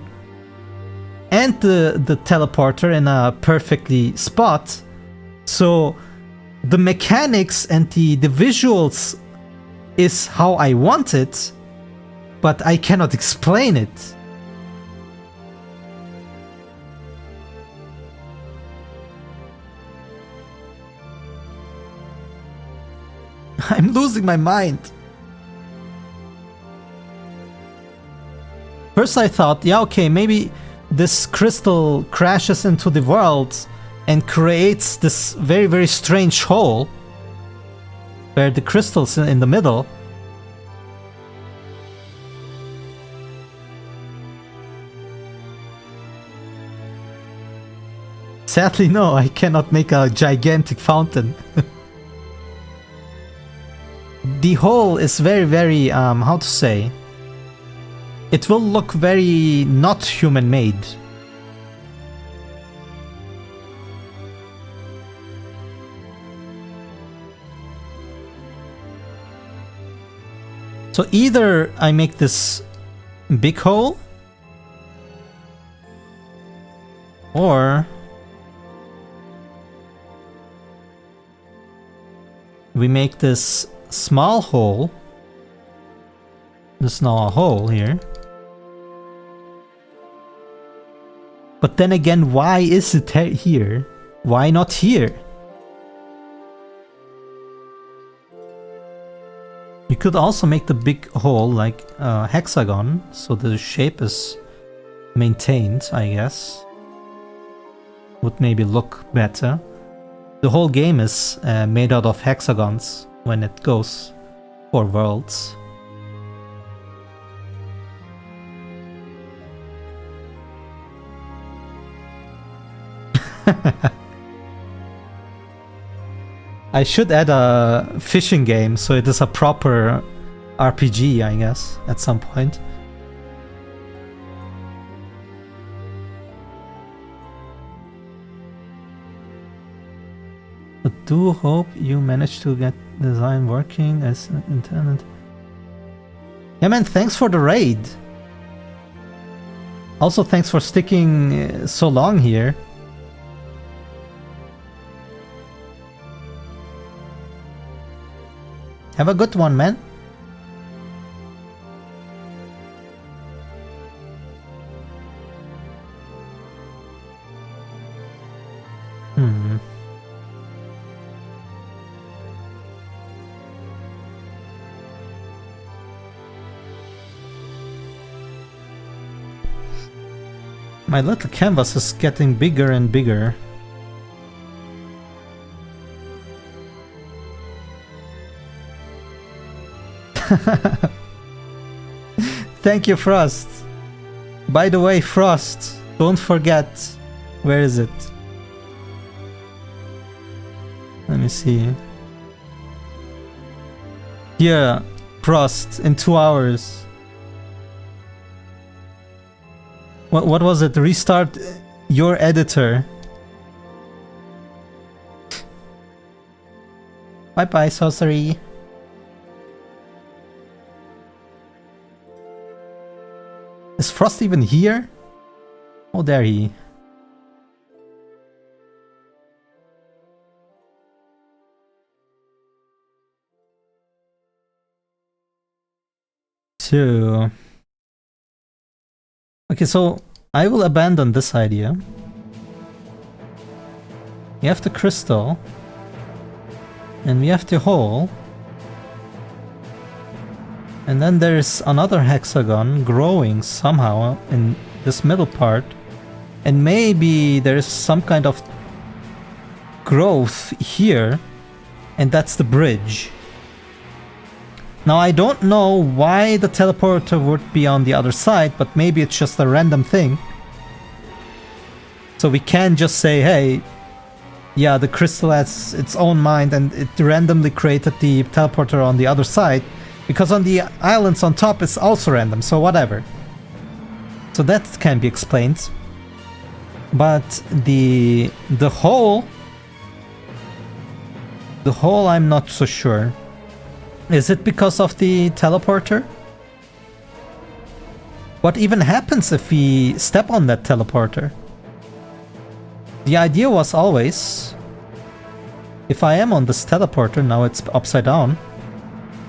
and the teleporter in a perfectly spot. So the mechanics and the visuals is how I want it, but I cannot explain it. I'm losing my mind. First I thought, yeah, okay, maybe this crystal crashes into the world and creates this very, very strange hole where the crystal's in the middle. Sadly, no, I cannot make a gigantic fountain. The hole is very, very, how to say? It will look very not human-made. So either I make this big hole, or we make this small hole. There's now a hole here. But then again, why is it here? Why not here? You could also make the big hole like a hexagon, so the shape is maintained, I guess. Would maybe look better. The whole game is made out of hexagons when it goes for worlds. I should add a fishing game so it is a proper RPG, I guess, at some point. But do hope you manage to get design working as intended. Yeah, man, thanks for the raid. Also, thanks for sticking so long here. Have a good one, man. My little canvas is getting bigger and bigger. Thank you, Frost. By the way, Frost, don't forget. Where is it? Let me see. Here, Frost, in 2 hours. What was it? Restart your editor. Bye bye, sorcery. Is Frost even here? Oh, there he. So... Okay, so I will abandon this idea. We have the crystal. And we have the hole. And then there's another hexagon growing somehow in this middle part. And maybe there's some kind of growth here. And that's the bridge. Now I don't know why the teleporter would be on the other side, but maybe it's just a random thing. So we can just say, hey, yeah, the crystal has its own mind and it randomly created the teleporter on the other side. Because on the islands on top it's also random, so whatever. So that can be explained. But the hole I'm not so sure. Is it because of the teleporter? What even happens if we step on that teleporter? The idea was always, if I am on this teleporter, now it's upside down.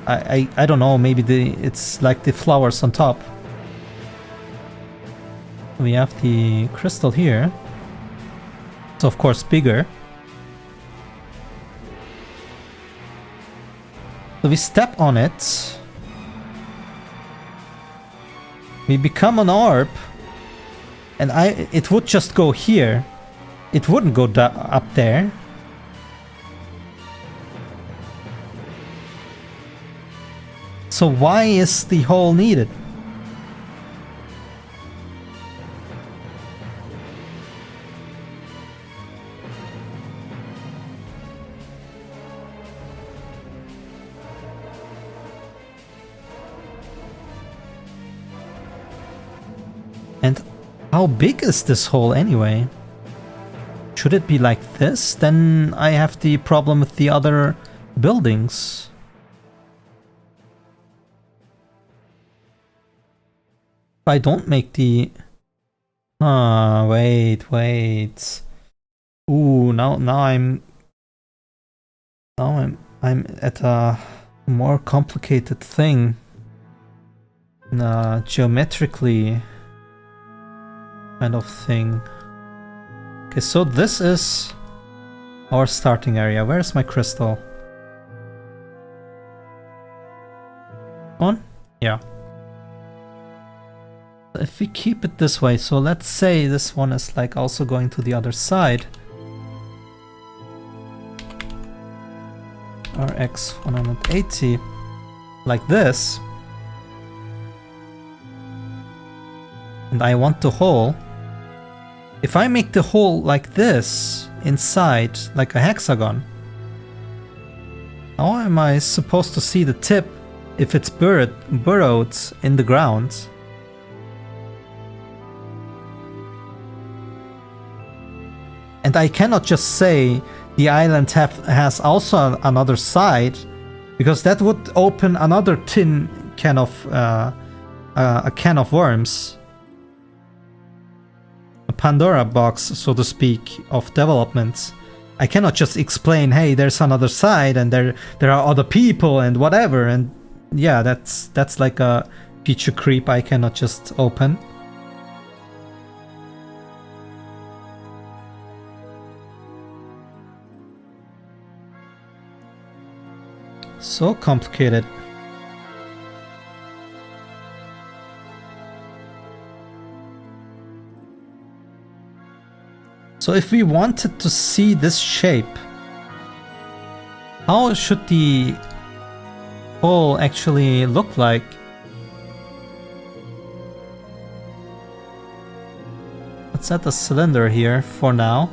I don't know, maybe it's like the flowers on top. We have the crystal here. It's of course bigger. So we step on it. We become an orb. And it would just go here. It wouldn't go up there. So why is the hole needed? And how big is this hole anyway? Should it be like this? Then I have the problem with the other buildings. If I don't make the... Ah, wait. Ooh, now I'm at a more complicated thing. Geometrically kind of thing. Okay, so this is our starting area. Where's my crystal? On? Yeah. If we keep it this way, so let's say this one is like also going to the other side. RX 180 like this, and I want the hole. If I make the hole like this inside, like a hexagon, how am I supposed to see the tip if it's burrowed in the ground? And I cannot just say the island has also another side, because that would open another tin can of a can of worms, a Pandora box, so to speak, of developments. I cannot just explain, hey, there's another side and there are other people and whatever. And yeah, that's like a feature creep I cannot just open. So complicated. So if we wanted to see this shape, how should the hole actually look like? Let's set a cylinder here for now.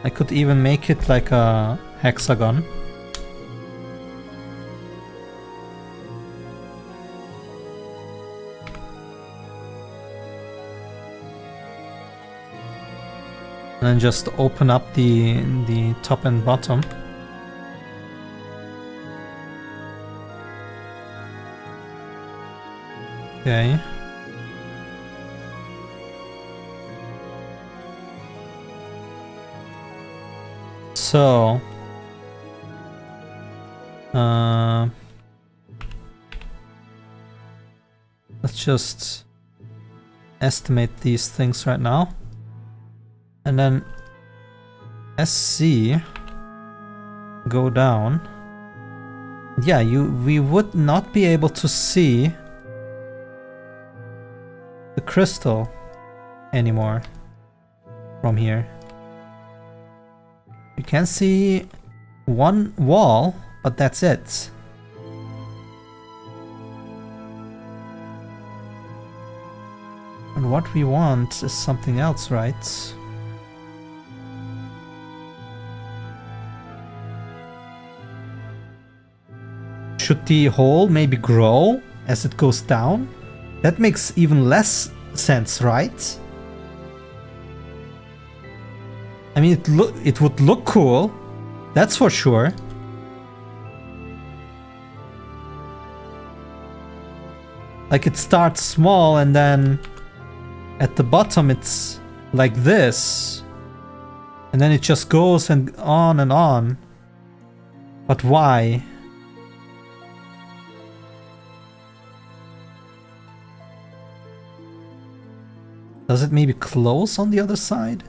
I could even make it like a hexagon. And then just open up the top and bottom. Okay. So let's just estimate these things right now. And then SC go down. Yeah, we would not be able to see the crystal anymore from here. You can see one wall, but that's it. And what we want is something else, right? Should the hole maybe grow as it goes down? That makes even less sense, right? I mean, it would look cool, that's for sure. Like it starts small and then at the bottom it's like this. And then it just goes and on and on. But why? Does it maybe close on the other side?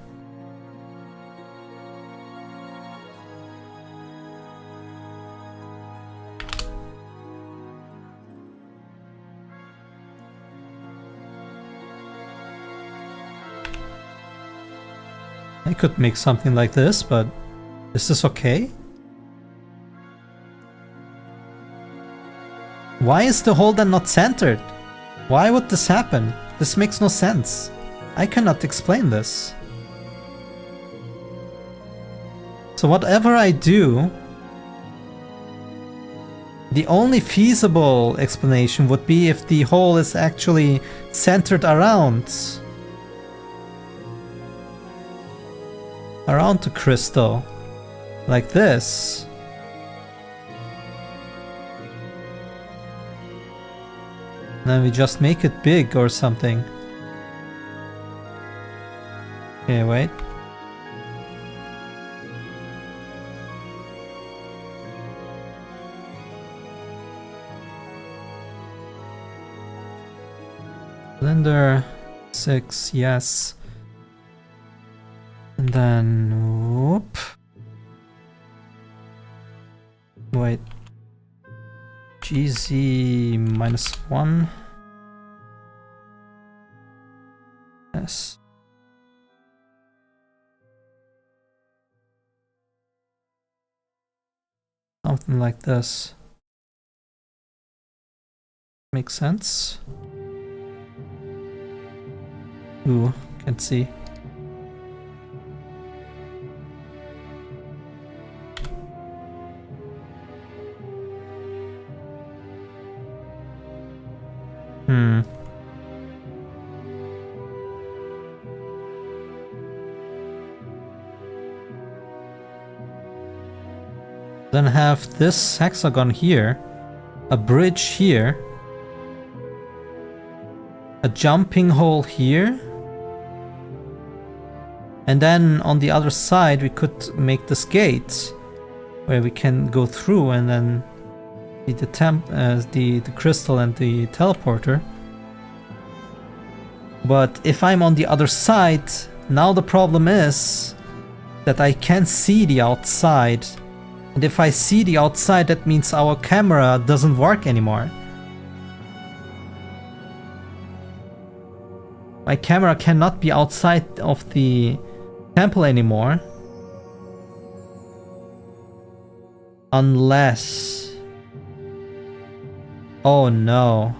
I could make something like this, but is this okay? Why is the hole then not centered? Why would this happen? This makes no sense. I cannot explain this. So whatever I do, the only feasible explanation would be if the hole is actually centered around the crystal, like this. And then we just make it big or something. Okay, wait. Cylinder 6, yes. And then, whoop. Wait. GZ -1. Yes. Something like this. Makes sense. Ooh, can't see. Then have this hexagon here, a bridge here, a jumping hole here, and then on the other side we could make this gate where we can go through and then see the crystal and the teleporter. But if I'm on the other side, now the problem is that I can't see the outside. And if I see the outside, that means our camera doesn't work anymore. My camera cannot be outside of the temple anymore. Unless... Oh no.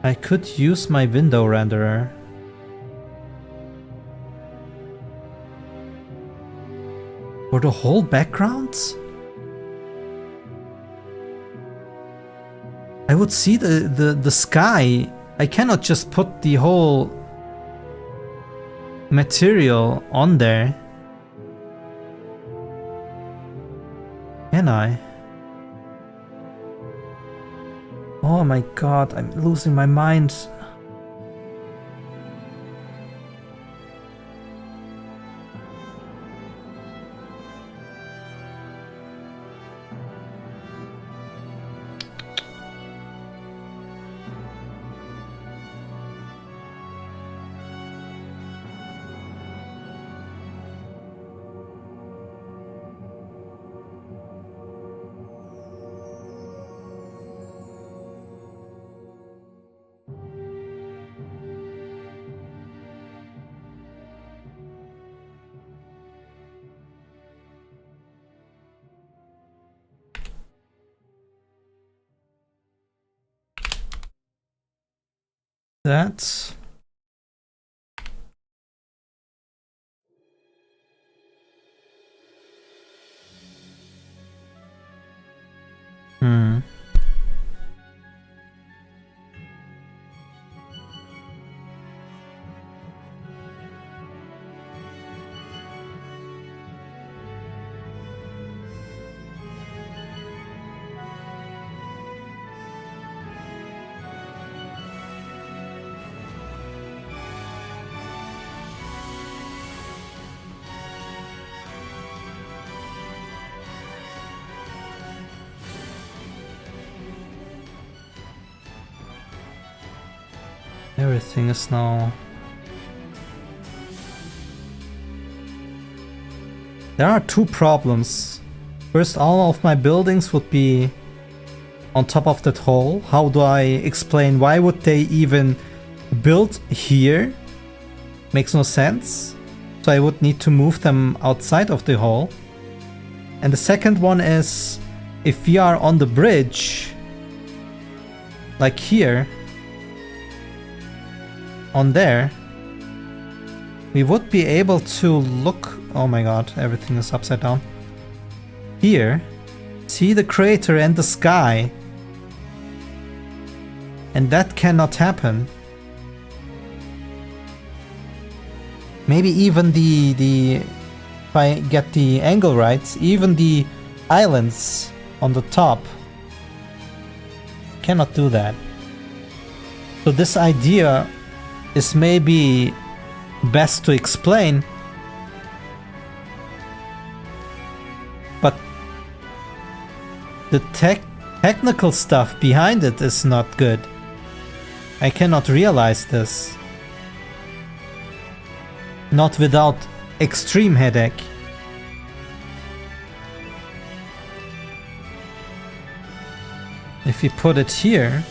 I could use my window renderer. For the whole background? I would see the sky. I cannot just put the whole material on there. Can I? Oh my god, I'm losing my mind. That. Everything is now... There are two problems. First, all of my buildings would be on top of that hole. How do I explain why would they even build here? Makes no sense. So I would need to move them outside of the hole. And the second one is, if we are on the bridge, like here, on there, we would be able to look... Oh my god, everything is upside down. Here, see the crater and the sky. And that cannot happen. Maybe even if I get the angle right, even the islands on the top cannot do that. So this idea is maybe best to explain, but the technical stuff behind it is not good. I cannot realize this. Not without extreme headache. If you put it here,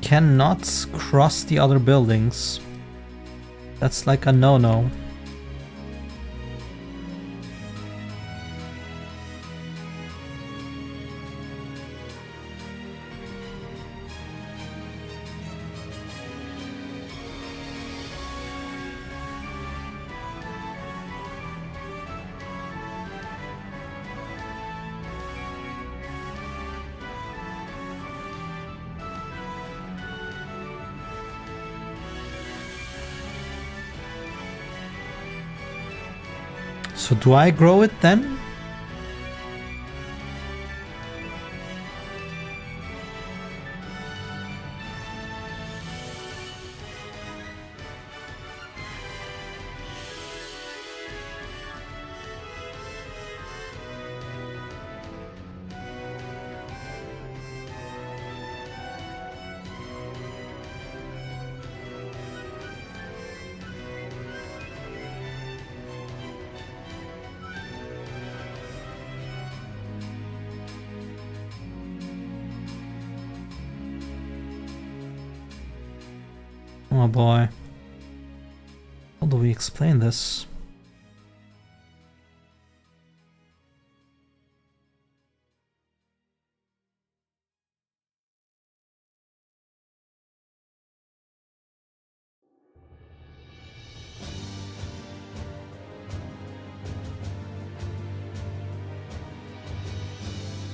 cannot cross the other buildings. That's like a no-no. So do I grow it then? Oh boy. How do we explain this?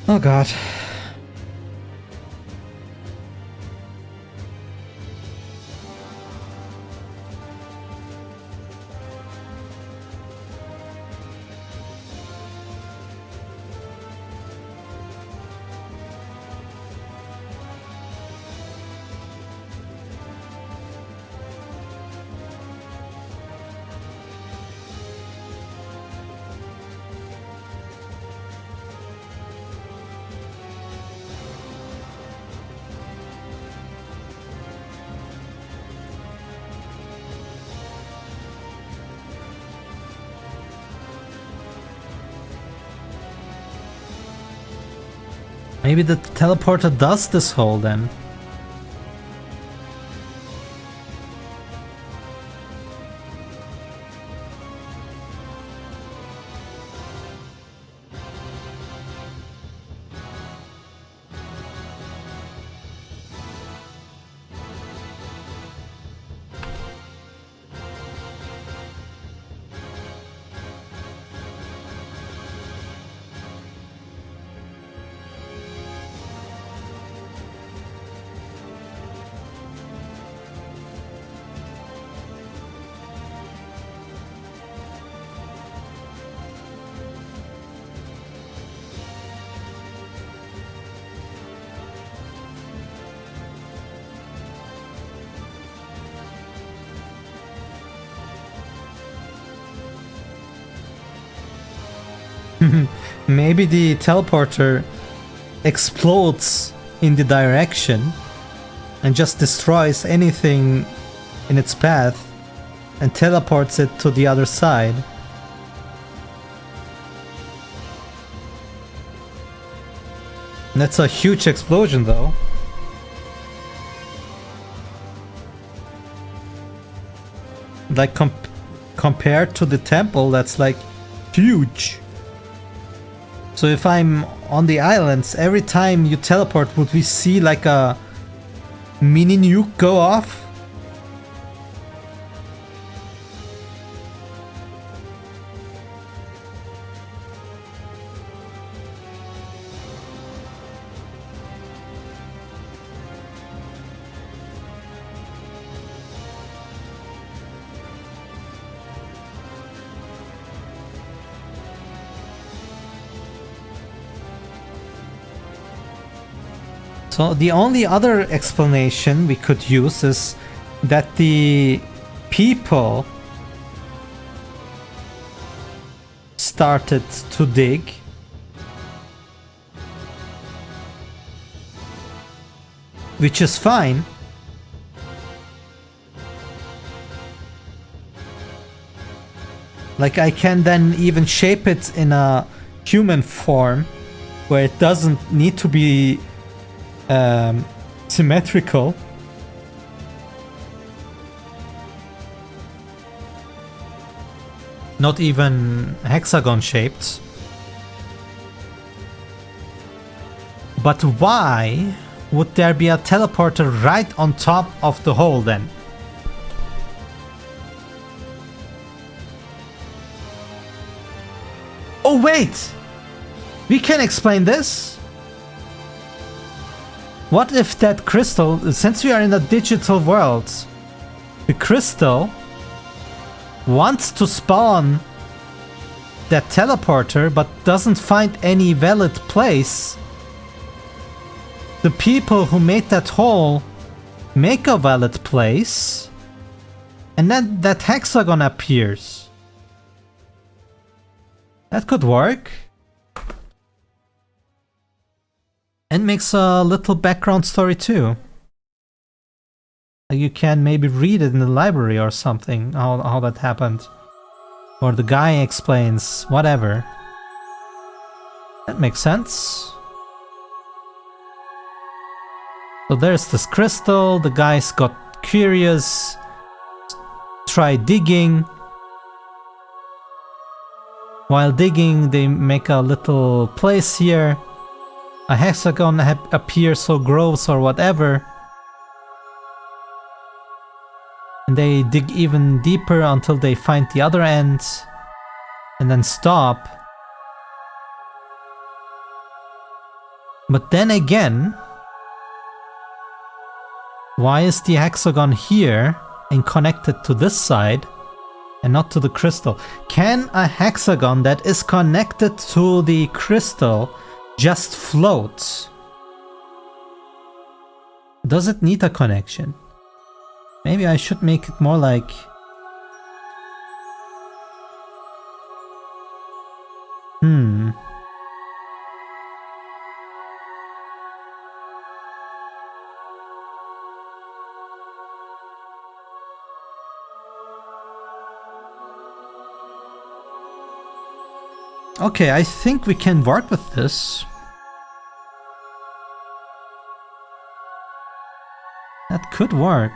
Oh god. Maybe the teleporter does this hole then. Maybe the teleporter explodes in the direction and just destroys anything in its path and teleports it to the other side. That's a huge explosion though. Like compared to the temple, that's like huge. So if I'm on the islands, every time you teleport, would we see like a mini nuke go off? So the only other explanation we could use is that the people started to dig. Which is fine. Like I can then even shape it in a human form where it doesn't need to be symmetrical, Not even hexagon shaped. But why would there be a teleporter right on top of the hole then? Oh wait! We can explain this! What if that crystal, since we are in a digital world, the crystal wants to spawn that teleporter but doesn't find any valid place? The people who made that hole make a valid place, and then that hexagon appears. That could work. And makes a little background story too. You can maybe read it in the library or something, how that happened. Or the guy explains, whatever. That makes sense. So there's this crystal, the guys got curious, tried digging. While digging, they make a little place here. A hexagon appears or grows or whatever. And they dig even deeper until they find the other end. And then stop. But then again, why is the hexagon here and connected to this side and not to the crystal? Can a hexagon that is connected to the crystal just float? Does it need a connection? Maybe I should make it more like... Okay, I think we can work with this. That could work.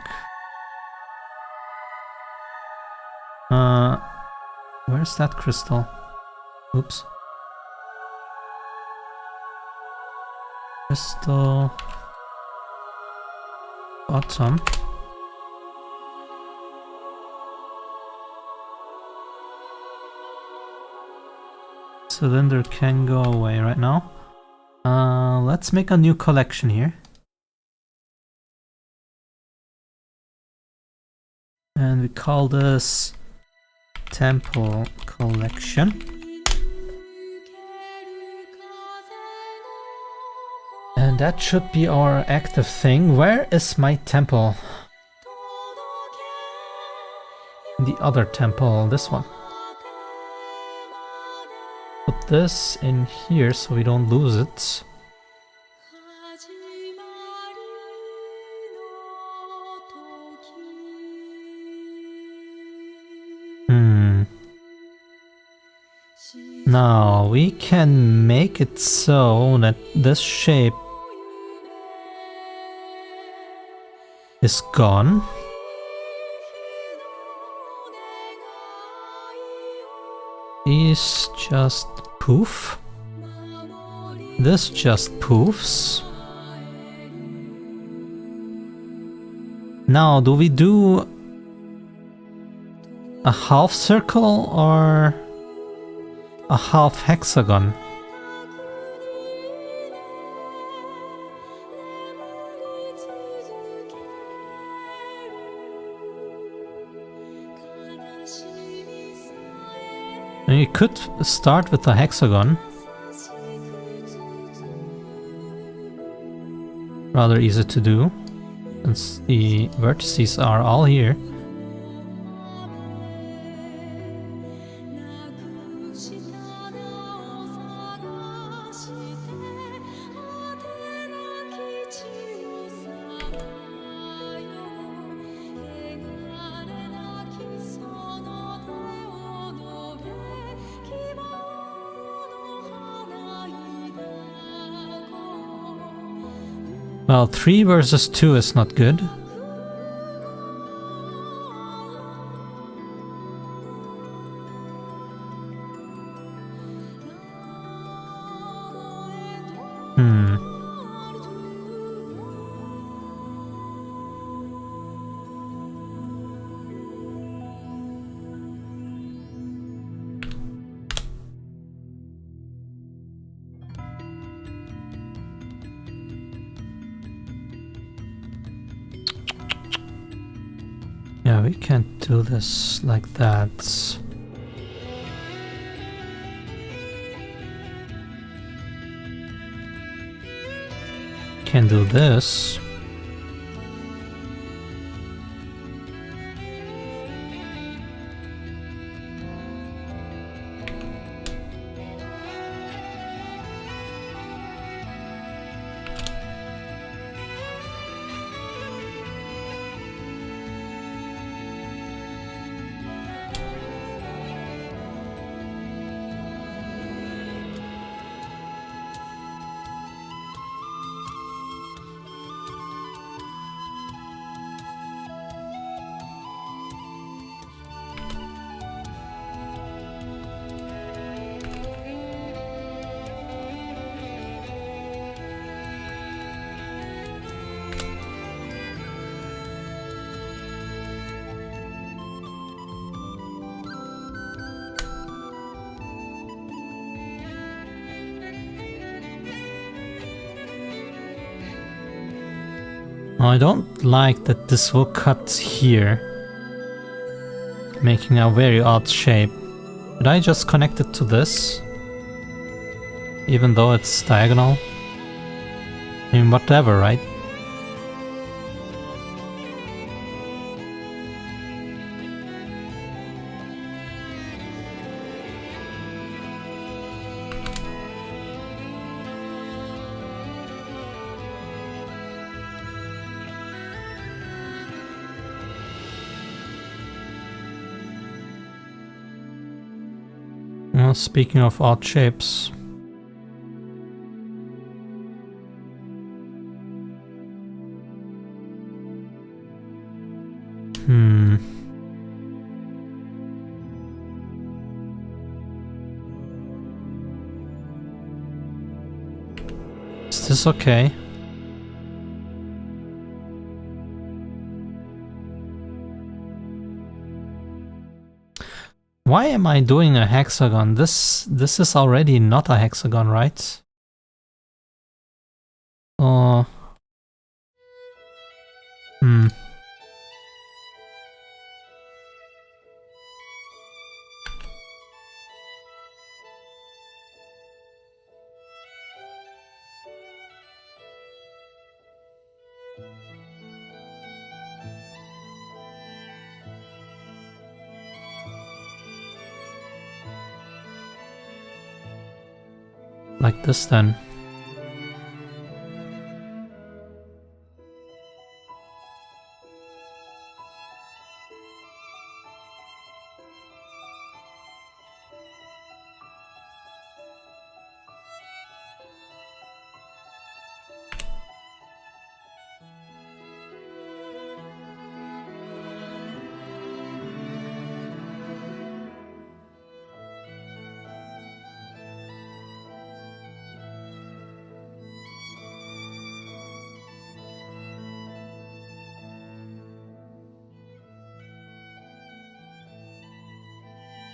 Where's that crystal? Oops. Crystal... bottom. Cylinder can go away right now. Let's make a new collection here. And we call this Temple Collection. And that should be our active thing. Where is my temple? The other temple, this one. Put this in here so we don't lose it. Now we can make it so that this shape is gone. These just poof. This just poofs. Now, do we do a half circle or a half hexagon? You could start with a hexagon. Rather easy to do, since the vertices are all here. Well, 3 versus 2 is not good. Hmm. Yeah, we can't do this like that. Can do this. I don't like that this will cut here, making a very odd shape. Should I just connect it to this? Even though it's diagonal? I mean, whatever, right? Well, speaking of odd shapes. Is this okay? Why am I doing a hexagon? This is already not a hexagon, right? Oh. Like this then.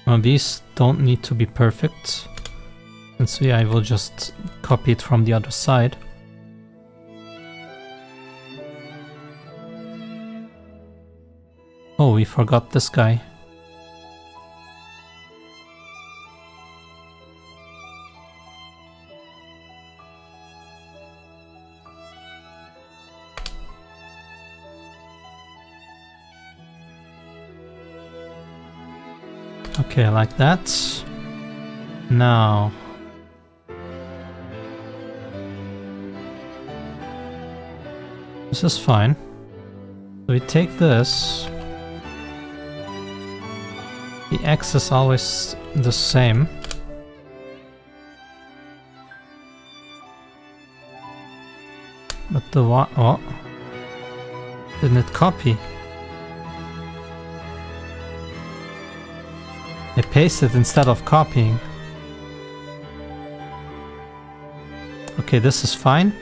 Well, these don't need to be perfect. And so yeah, I will just copy it from the other side. Oh, we forgot this guy. Okay, like that. Now. This is fine. So we take this. The X is always the same. But the Y, oh. Didn't it copy? I pasted instead of copying. Okay, this is fine.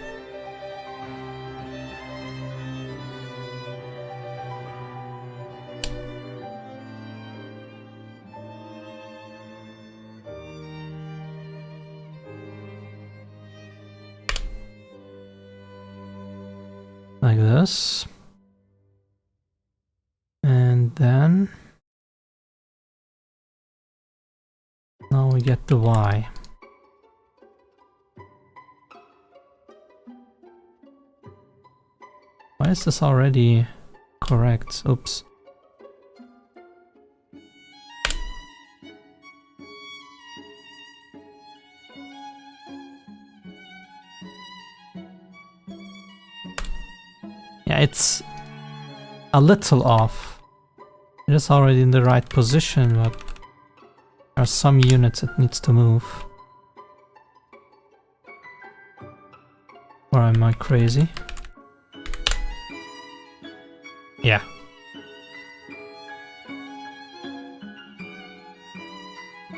Like this. And then now we get the Y. Why is this already correct? Oops. Yeah, it's a little off. It is already in the right position, but there are some units it needs to move. Or am I crazy? Yeah.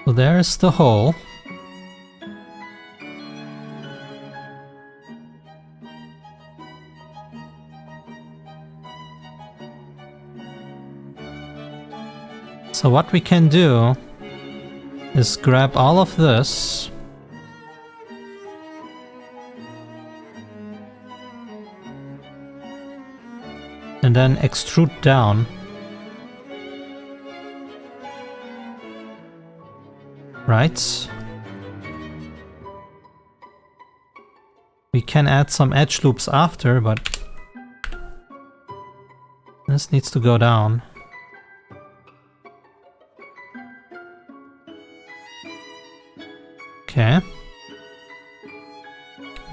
So there's the hole. So what we can do is grab all of this and then extrude down. Right? We can add some edge loops after, but this needs to go down. Okay.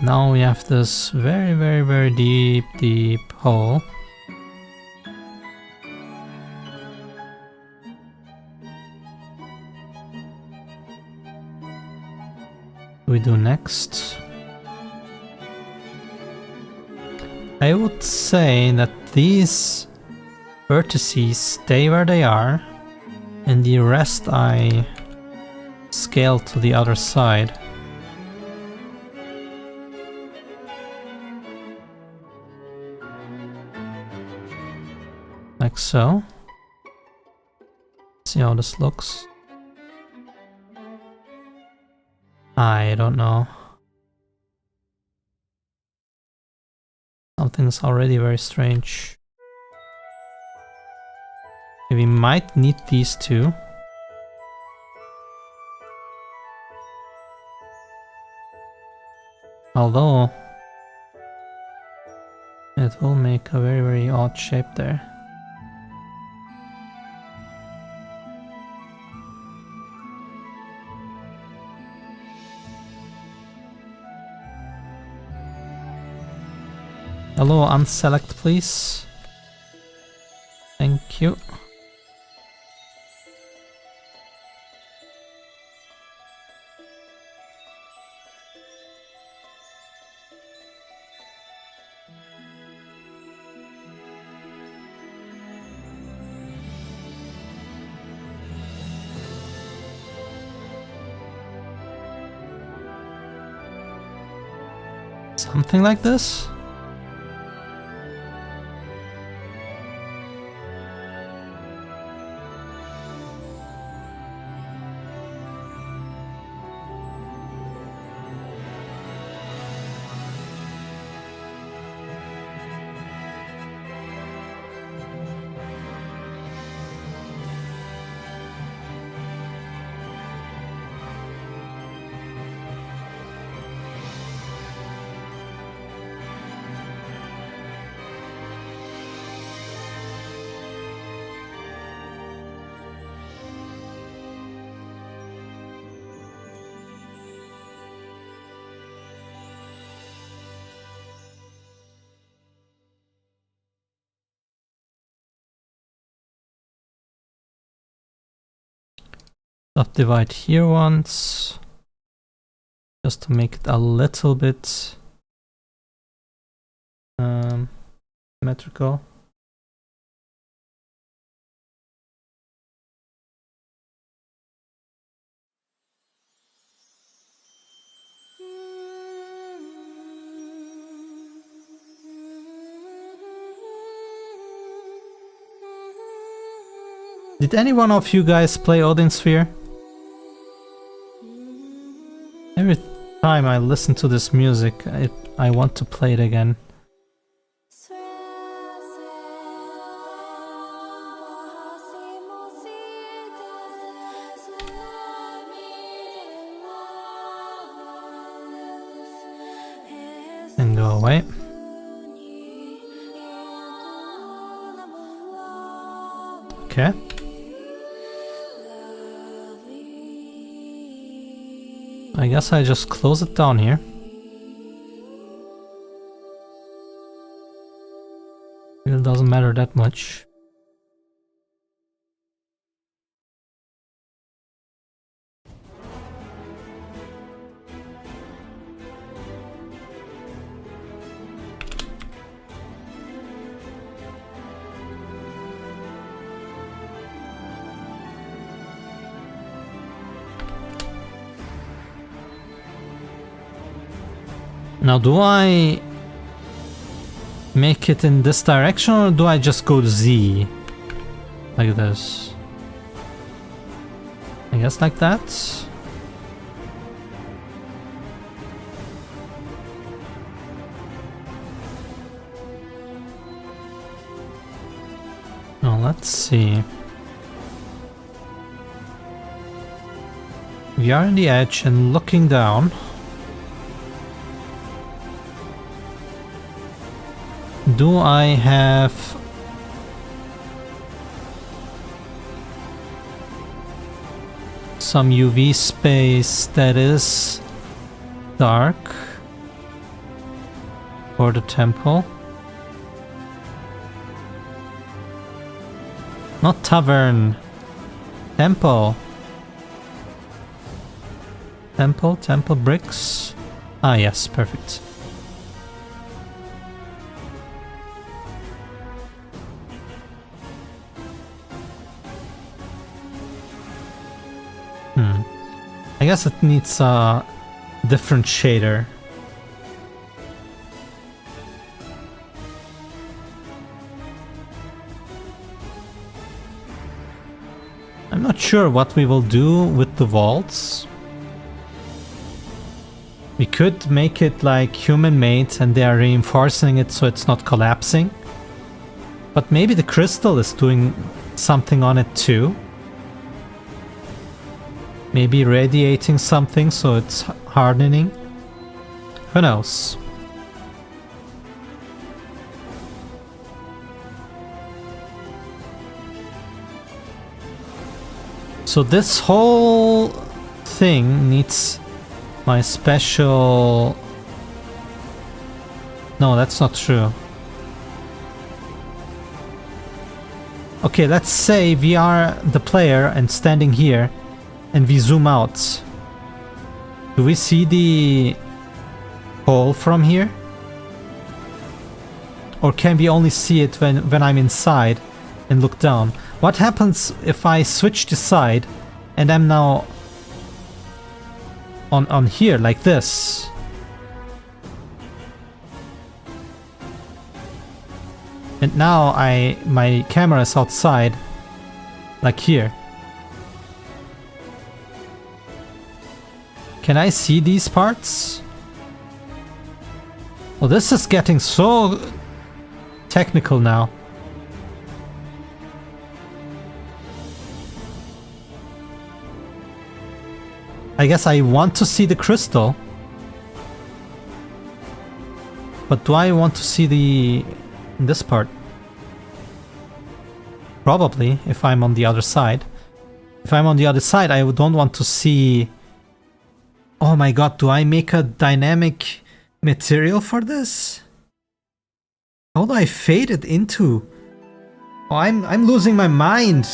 Now we have this very, very, very deep hole. We do next. I would say that these vertices stay where they are, and the rest I scale to the other side. Like so. See how this looks. I don't know. Something's already very strange. Okay, we might need these two. Although it will make a very, very odd shape there. Hello, unselect please. Thank you. Something like this? Subdivide here once, just to make it a little bit symmetrical. Did any one of you guys play Odin Sphere? Every time I listen to this music, I want to play it again. And go away. Okay. I guess I just close it down here. It doesn't matter that much. Now, do I make it in this direction or do I just go Z? Like this? I guess like that? Now, let's see. We are on the edge and looking down. Do I have some UV space that is dark for the temple? Not tavern. Temple. Temple bricks. Ah, yes, perfect. I guess it needs a different shader. I'm not sure what we will do with the vaults. We could make it like human-made and they are reinforcing it so it's not collapsing. But maybe the crystal is doing something on it too. Maybe radiating something so it's hardening. Who knows? So this whole thing needs my special... No, that's not true. Okay, let's say we are the player and standing here. And we zoom out. Do we see the hole from here? Or can we only see it when I'm inside and look down? What happens if I switch the side and I'm now on here like this? And now my camera is outside like here. Can I see these parts? Well, this is getting so technical now. I guess I want to see the crystal. But do I want to see this part? Probably, if I'm on the other side. If I'm on the other side, I don't want to see... Oh my god, do I make a dynamic material for this? How do I fade it into? Oh, I'm losing my mind.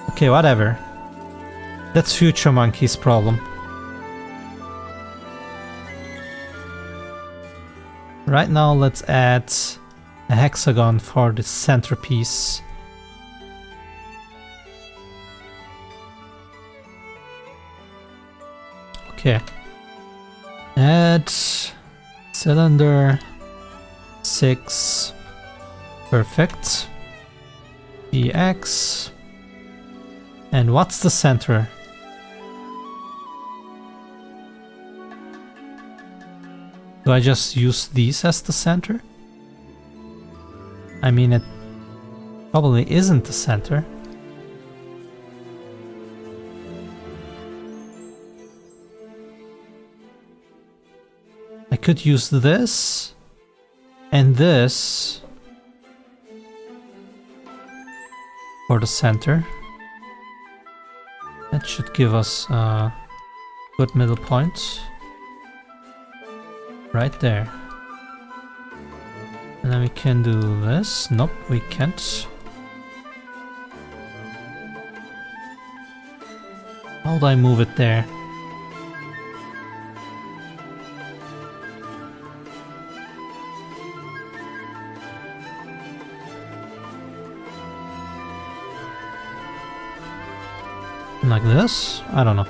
Okay, whatever. That's Future Monkey's problem. Right now, let's add a hexagon for the centerpiece. Okay. Add cylinder. 6. Perfect. BX. And what's the center? Do I just use these as the center? I mean, it probably isn't the center. I could use this and this for the center. That should give us a good middle point. Right there. And then we can do this. Nope, we can't. How do I move it there? Like this? I don't know.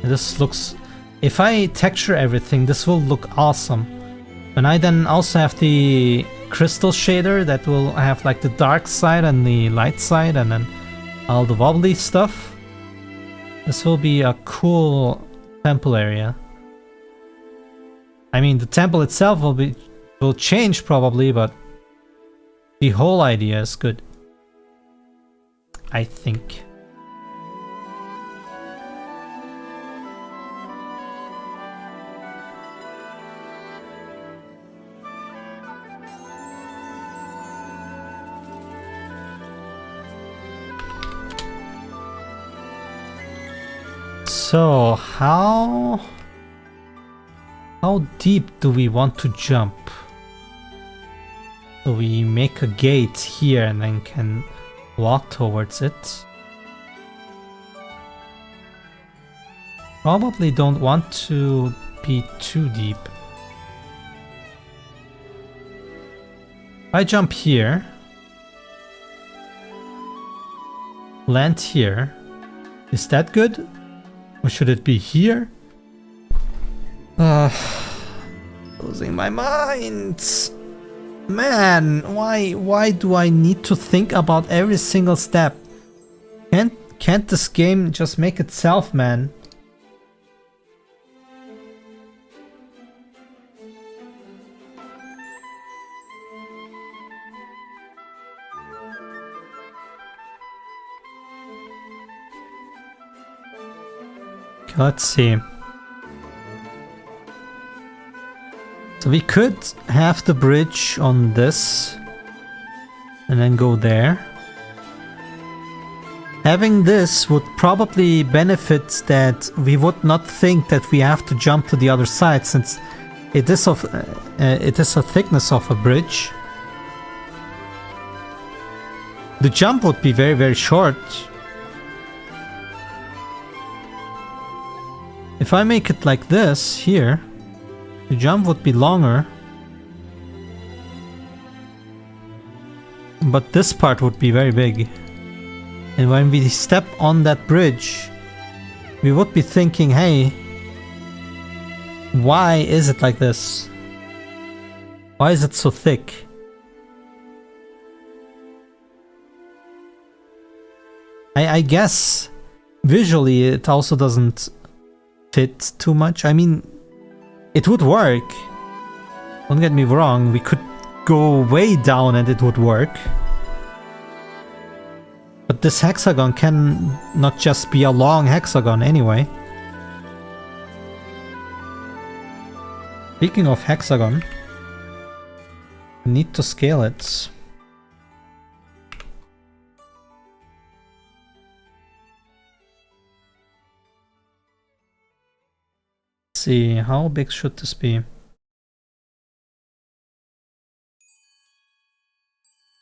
This looks... If I texture everything, this will look awesome. When I then also have the crystal shader that will have like the dark side and the light side and then all the wobbly stuff. This will be a cool temple area. I mean, the temple itself will change probably, but the whole idea is good. I think. So, how deep do we want to jump? So we make a gate here and then can walk towards it. Probably don't want to be too deep. If I jump here, land here, is that good? Or should it be here? Losing my mind. Man, why do I need to think about every single step? Can't this game just make itself, man? Okay, let's see. So we could have the bridge on this and then go there. Having this would probably benefit that we would not think that we have to jump to the other side, since it is a thickness of a bridge. The jump would be very, very short. If I make it like this here, the jump would be longer, but this part would be very big. And when we step on that bridge, we would be thinking, hey, why is it like this? Why is it so thick? I guess visually it also doesn't fit too much. I mean, it would work. Don't get me wrong, we could go way down and it would work. But this hexagon can not just be a long hexagon anyway. Speaking of hexagon, we need to scale it. Let's see, how big should this be?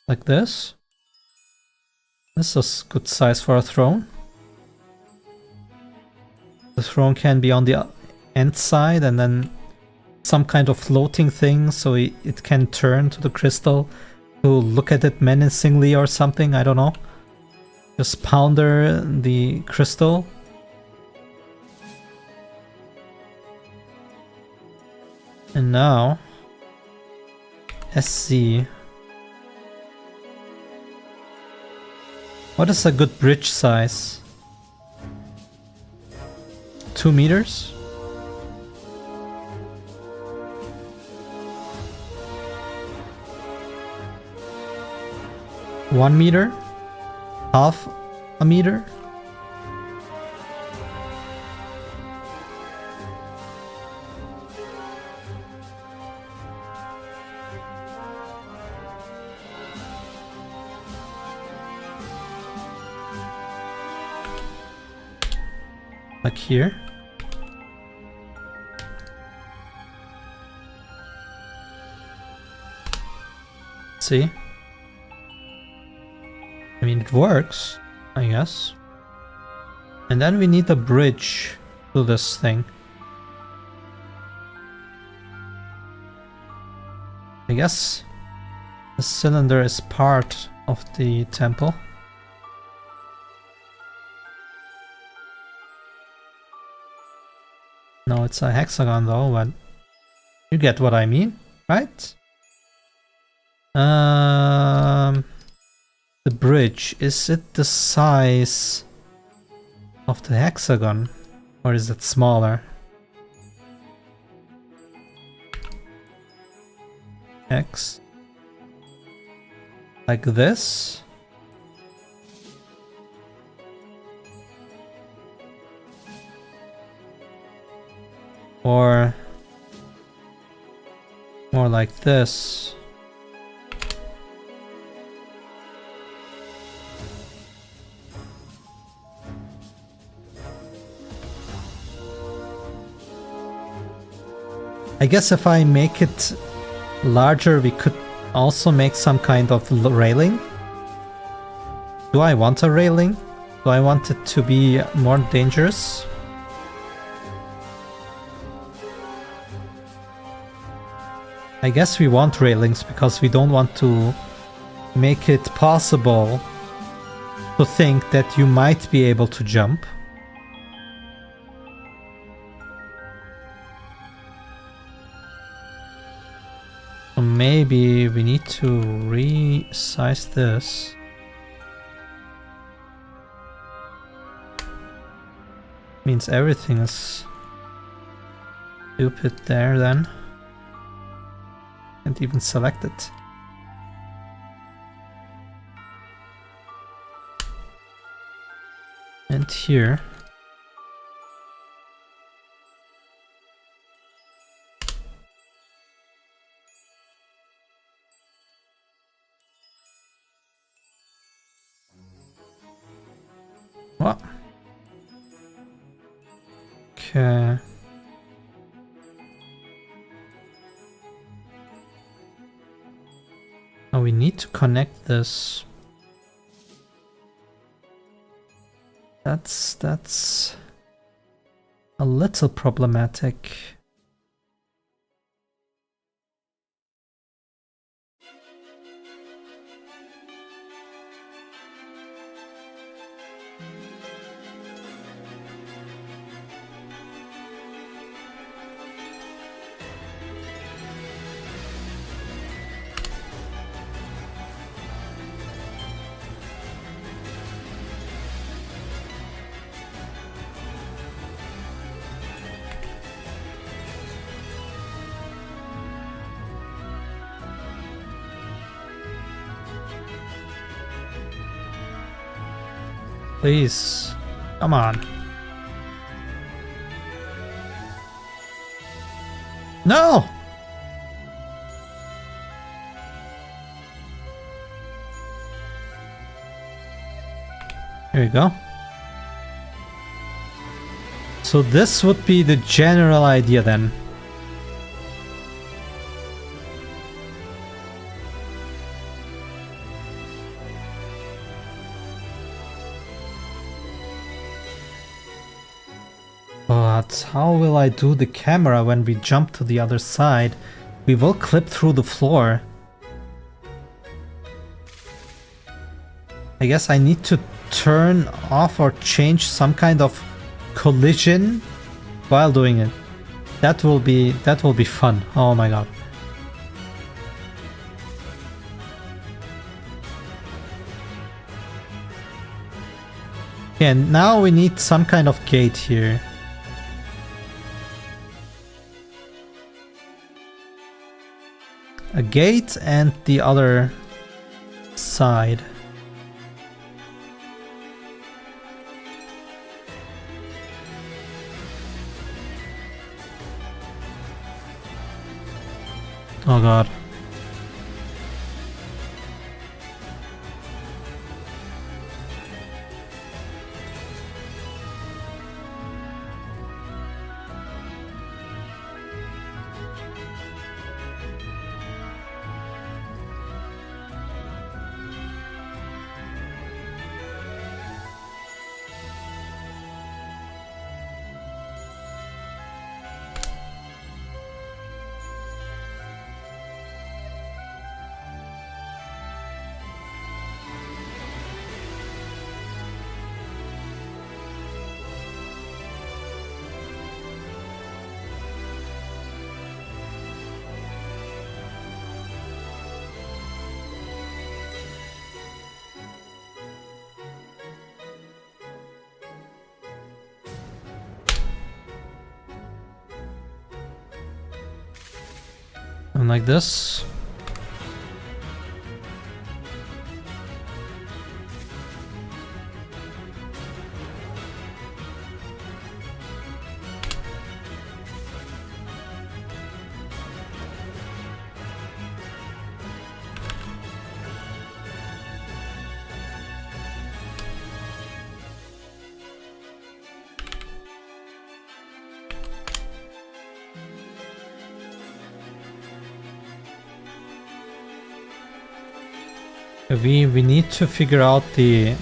Like this? This is a good size for a throne. The throne can be on the end side and then some kind of floating thing so it can turn to the crystal to look at it menacingly or something, I don't know. Just pounder the crystal. And now SC. What is a good bridge size? 2 meters? One meter? Half a meter? Like here. See? I mean, it works, I guess. And then we need a bridge to this thing. I guess the cylinder is part of the temple. No, it's a hexagon though, but you get what I mean, right? The bridge, is it the size of the hexagon or is it smaller? X. Like this? Or more like this? I guess if I make it larger, we could also make some kind of railing. Do I want a railing? Do I want it to be more dangerous? I guess we want railings because we don't want to make it possible to think that you might be able to jump. So maybe we need to resize this. Means everything is stupid there then. Can't even select it. And here. What? Okay. Now we need to connect this. That's a little problematic. Please, come on. No! Here we go. So this would be the general idea then. But how will I do the camera when we jump to the other side? We will clip through the floor. I guess I need to turn off or change some kind of collision while doing it. That will be fun. Oh my god. Okay, and now we need some kind of gate here. A gate and the other side. Oh god. And like this. We need to figure out the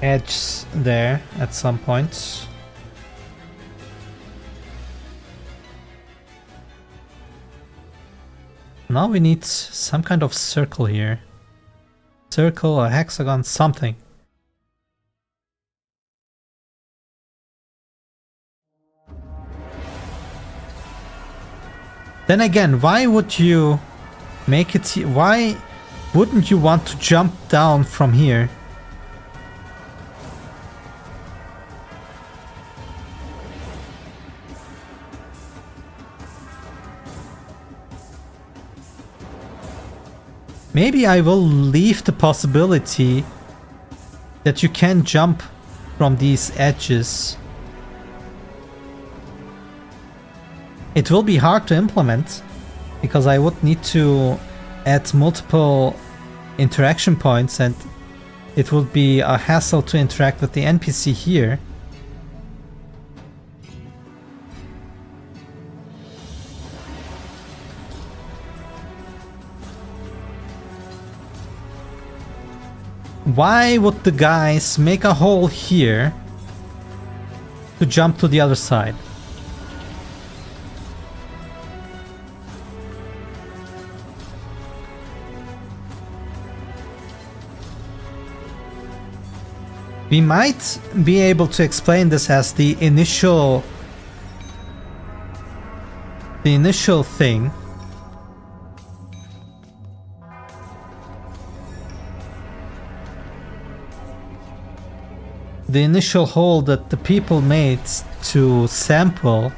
edge there at some point. Now we need some kind of circle here. Circle, a hexagon, something. Then again, why would you make it here? Why wouldn't you want to jump down from here? Maybe I will leave the possibility that you can jump from these edges. It will be hard to implement because I would need to add multiple interaction points and it would be a hassle to interact with the NPC here. Why would the guys make a hole here to jump to the other side? We might be able to explain this as the initial thing. The initial hole that the people made to sample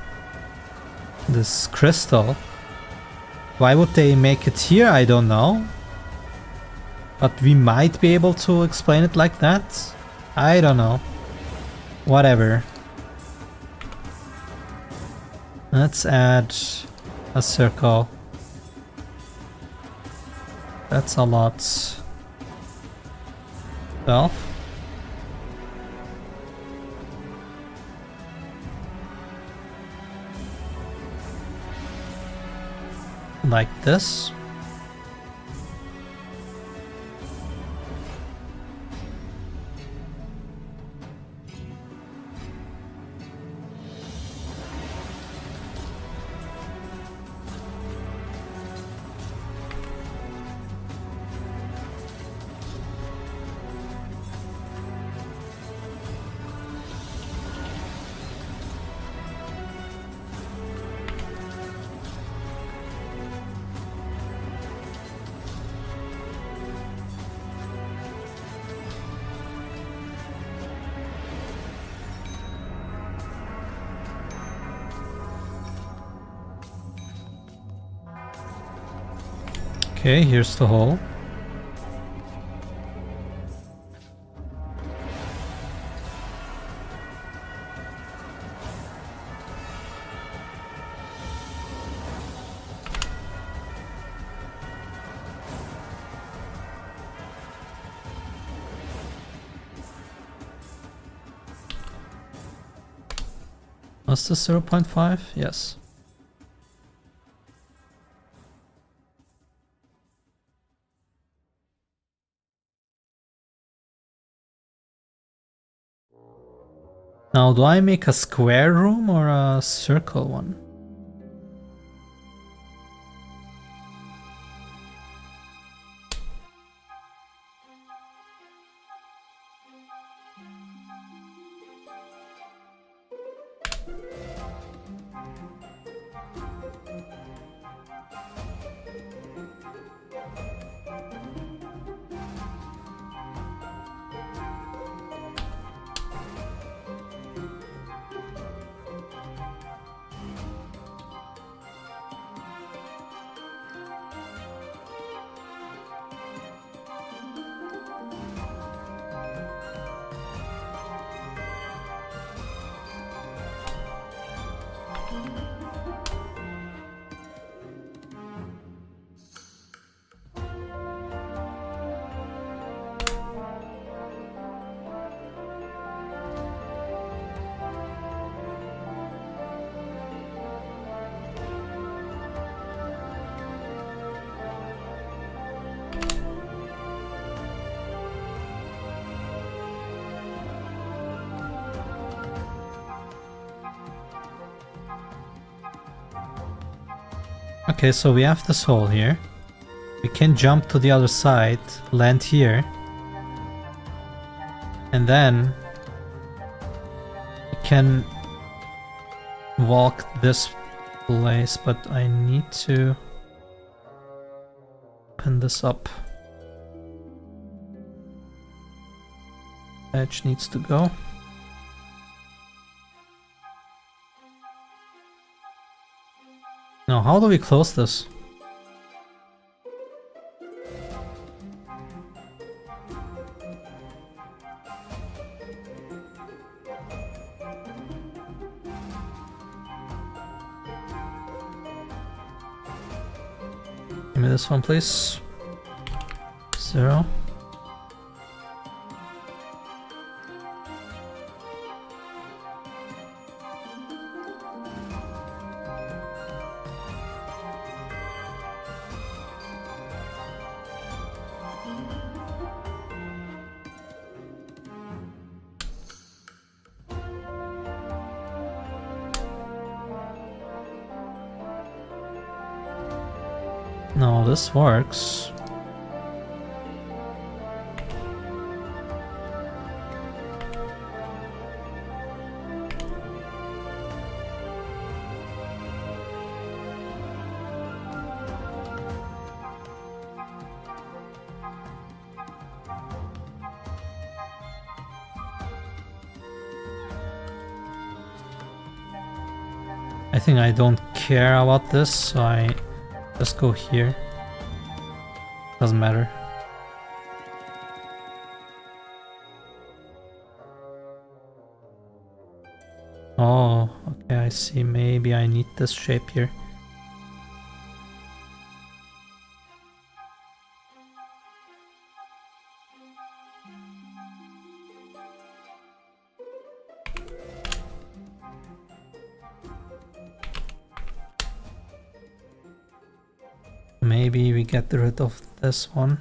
this crystal. Why would they make it here? I don't know. But we might be able to explain it like that. I don't know. Whatever. Let's add a circle. That's a lot. 12. Like this. Okay, here's the hole. Was this 0.5? Yes. Now, do I make a square room or a circle one? Okay, so we have this hole here. We can jump to the other side, land here. And then we can walk this place, but I need to open this up. Edge needs to go. Now, how do we close this? Give me this one, please. 0. No, this works. I think I don't care about this, so I just go here. Doesn't matter. Oh, okay, I see. Maybe I need this shape here. Maybe we get rid of this one.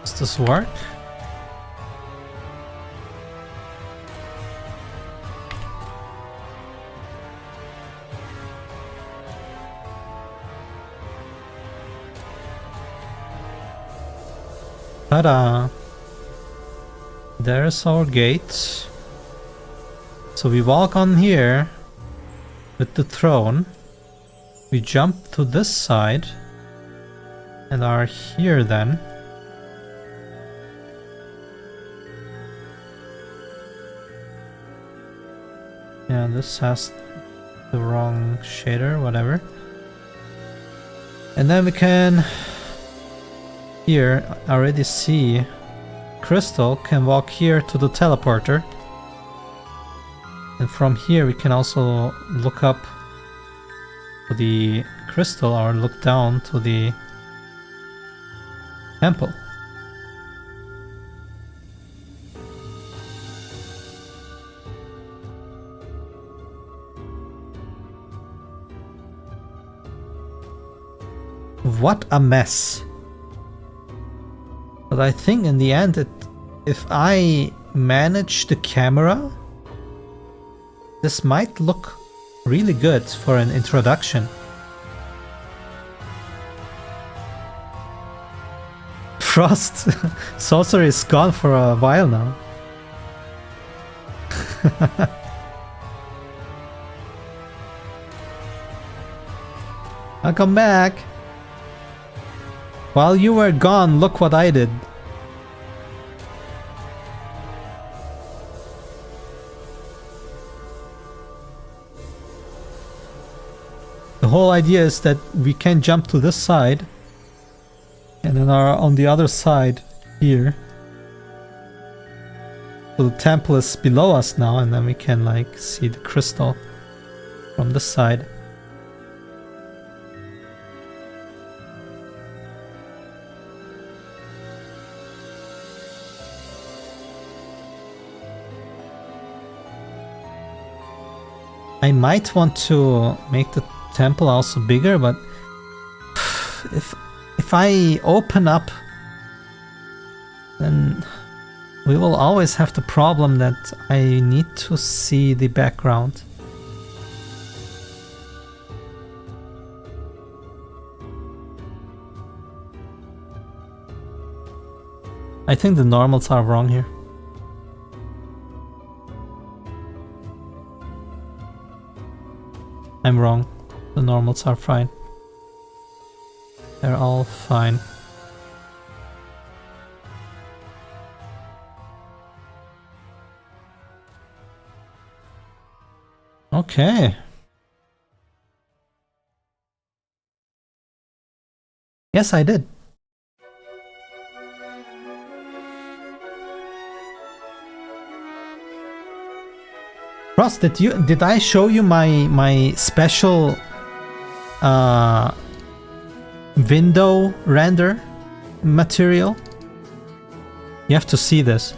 Does this work? Ta-da! There's our gate. So we walk on here with the throne. We jump to this side and are here then. Yeah, this has the wrong shader, whatever. And then we can here already see Crystal can walk here to the teleporter. And from here we can also look up to the crystal or look down to the temple. What a mess. But I think in the end, if I manage the camera, this might look really good for an introduction. Frost Sorcerer is gone for a while now. I'll come back. While you were gone, look what I did. The whole idea is that we can jump to this side and then are on the other side here. So the temple is below us now, and then we can like see the crystal from this side. I might want to make the temple also bigger, but if I open up, then we will always have the problem that I need to see the background. I think the normals are wrong here. I'm wrong. The normals are fine. They're all fine. Okay. Yes, I did. Ross, did I show you my special window render material? You have to see this.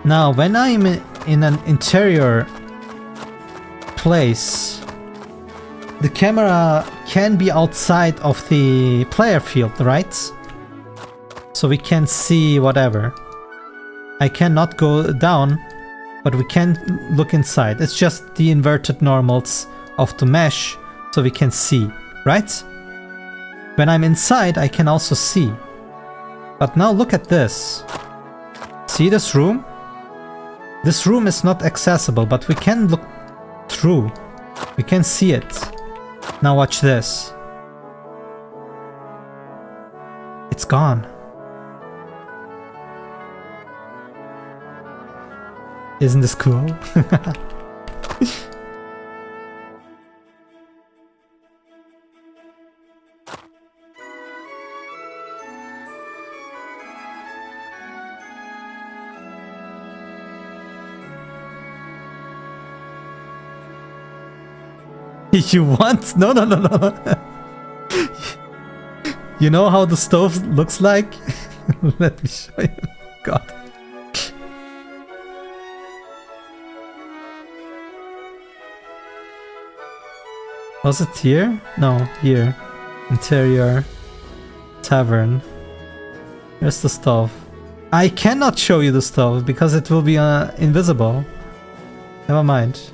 Now, when I'm in an interior place, the camera can be outside of the player field, right? So we can see whatever. I cannot go down, but we can look inside. It's just the inverted normals of the mesh, so we can see, right? When I'm inside, I can also see. But now look at this. See this room? This room is not accessible, but we can look through. We can see it. Now watch this. It's gone. Isn't this cool? You want? No. You know how the stove looks like? Let me show you. God. Was it here? No, here. Interior. Tavern. Here's the stove. I cannot show you the stove because it will be invisible. Never mind.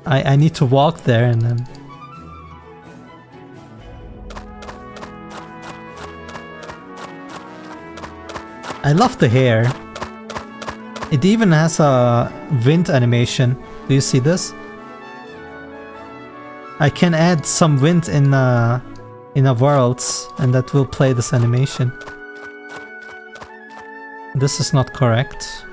I need to walk there and then... I love the hair. It even has a wind animation. Do you see this? I can add some wind in a world and that will play this animation. This is not correct.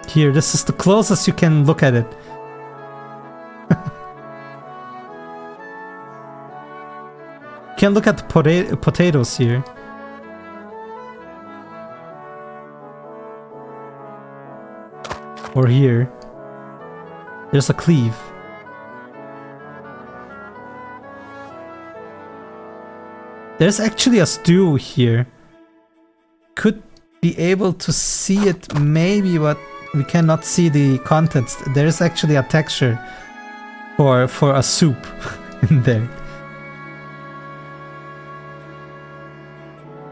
Here, this is the closest you can look at it. You can look at the potatoes here. Or here. There's a cleave. There's actually a stew here. Could be able to see it maybe, but we cannot see the contents. There is actually a texture for a soup in there.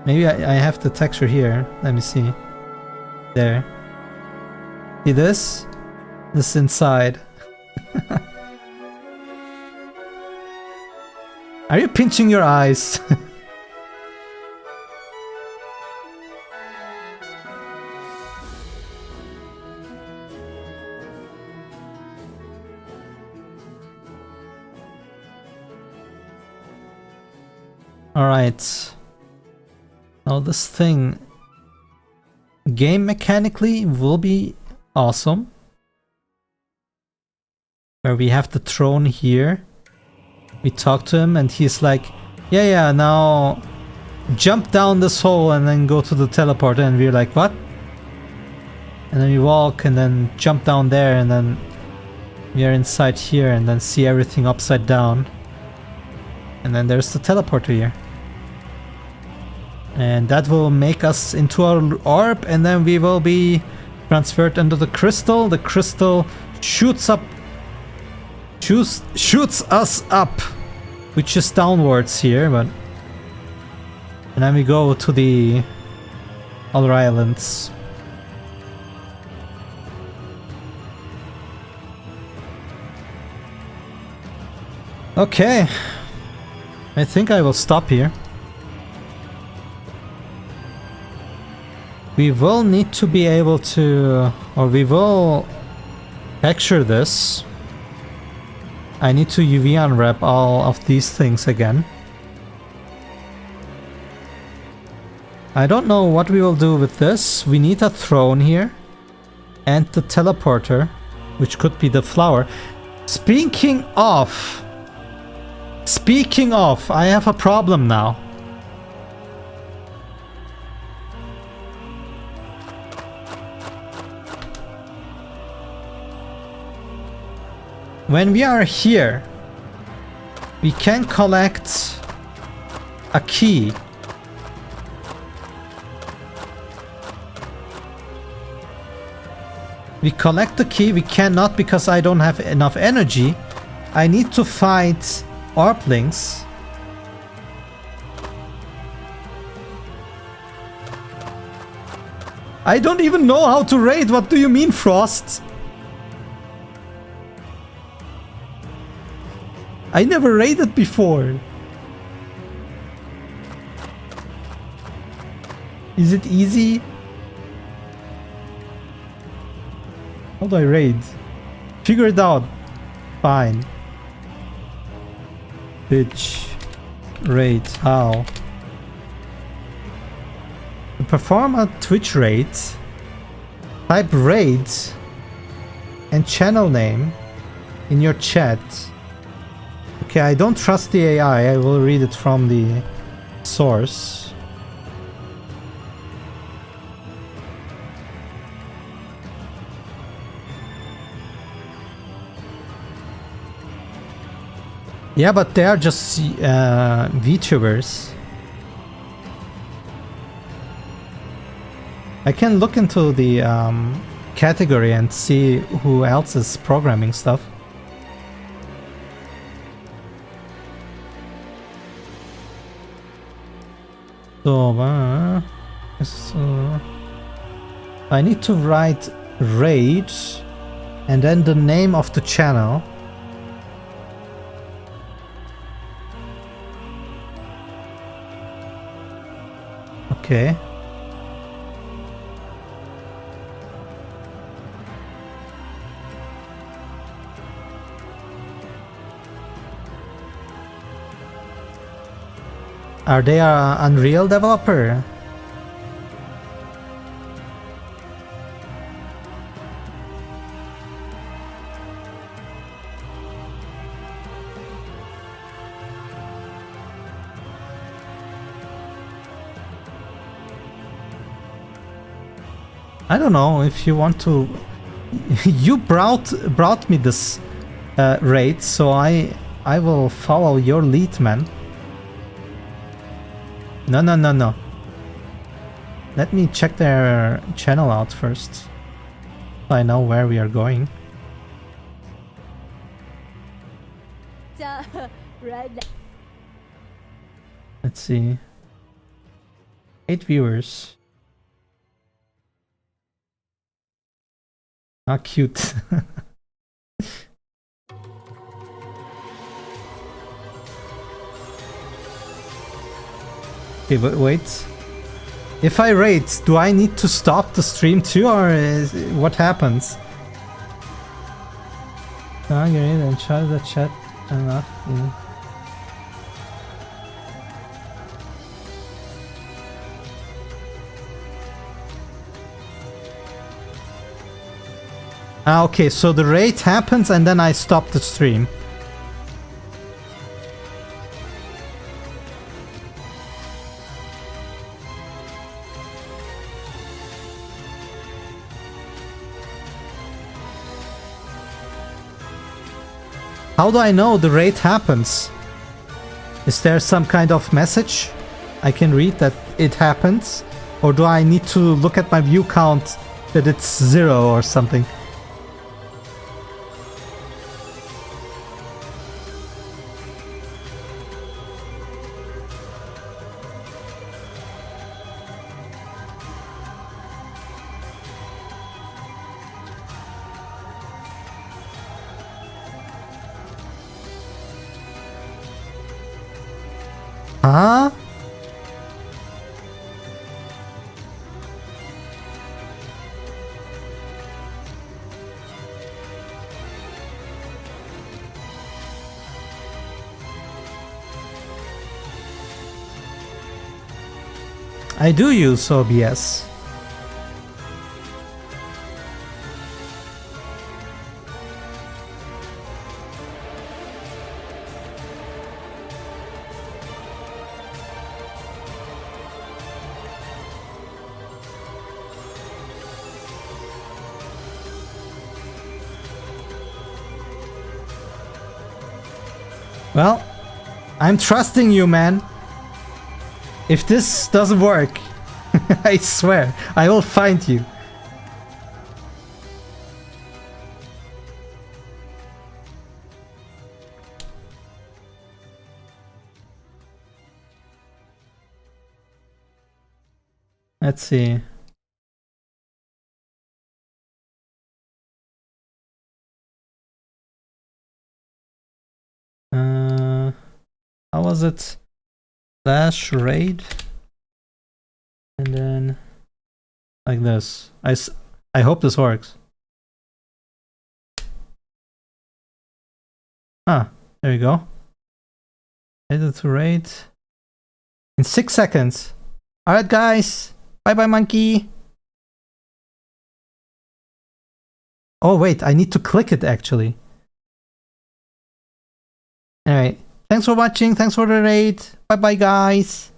Maybe I have the texture here. Let me see. There. See this? This inside. Are you pinching your eyes? Alright. Now this thing, game mechanically will be awesome. Where we have the throne here. We talk to him and he's like, yeah, now jump down this hole and then go to the teleporter, and we're like, what? And then we walk and then jump down there and then we are inside here and then see everything upside down. And then there's the teleporter here. And that will make us into our orb, and then we will be transferred into the crystal. The crystal shoots us up, which is downwards here, but... And then we go to the other islands. Okay. I think I will stop here. We will need to be able to, or we will texture this. I need to UV unwrap all of these things again. I don't know what we will do with this. We need a throne here. And the teleporter, which could be the flower. Speaking of, I have a problem now. When we are here, we can collect a key. We collect the key, we cannot because I don't have enough energy. I need to fight Orblings. I don't even know how to raid, what do you mean, Frost? I never raided before. Is it easy? How do I raid? Figure it out. Fine. Bitch. Raid. How? To perform a Twitch raid, type raid and channel name in your chat. Okay, I don't trust the AI. I will read it from the source. Yeah, but they are just VTubers. I can look into the category and see who else is programming stuff. So, I need to write raid and then the name of the channel. Okay. Are they an Unreal developer? I don't know if you want to. You brought me this raid, so I will follow your lead, man. No. Let me check their channel out first, so I know where we are going. Let's see. 8 viewers. How cute. Okay, but wait. If I rate, do I need to stop the stream too, or what happens? Great, and try the chat enough. Yeah. Okay, so the rate happens and then I stop the stream. How do I know the rate happens? Is there some kind of message I can read that it happens? Or do I need to look at my view count that it's 0 or something? Huh? I do use OBS. Well, I'm trusting you, man. If this doesn't work, I swear, I will find you. Let's see. How was it? Slash raid, and then like this. I hope this works. Ah, there you go. Edit to raid in 6 seconds. All right, guys. Bye bye, monkey. Oh wait, I need to click it actually. All right. Thanks for watching. Thanks for the raid. Bye bye, guys.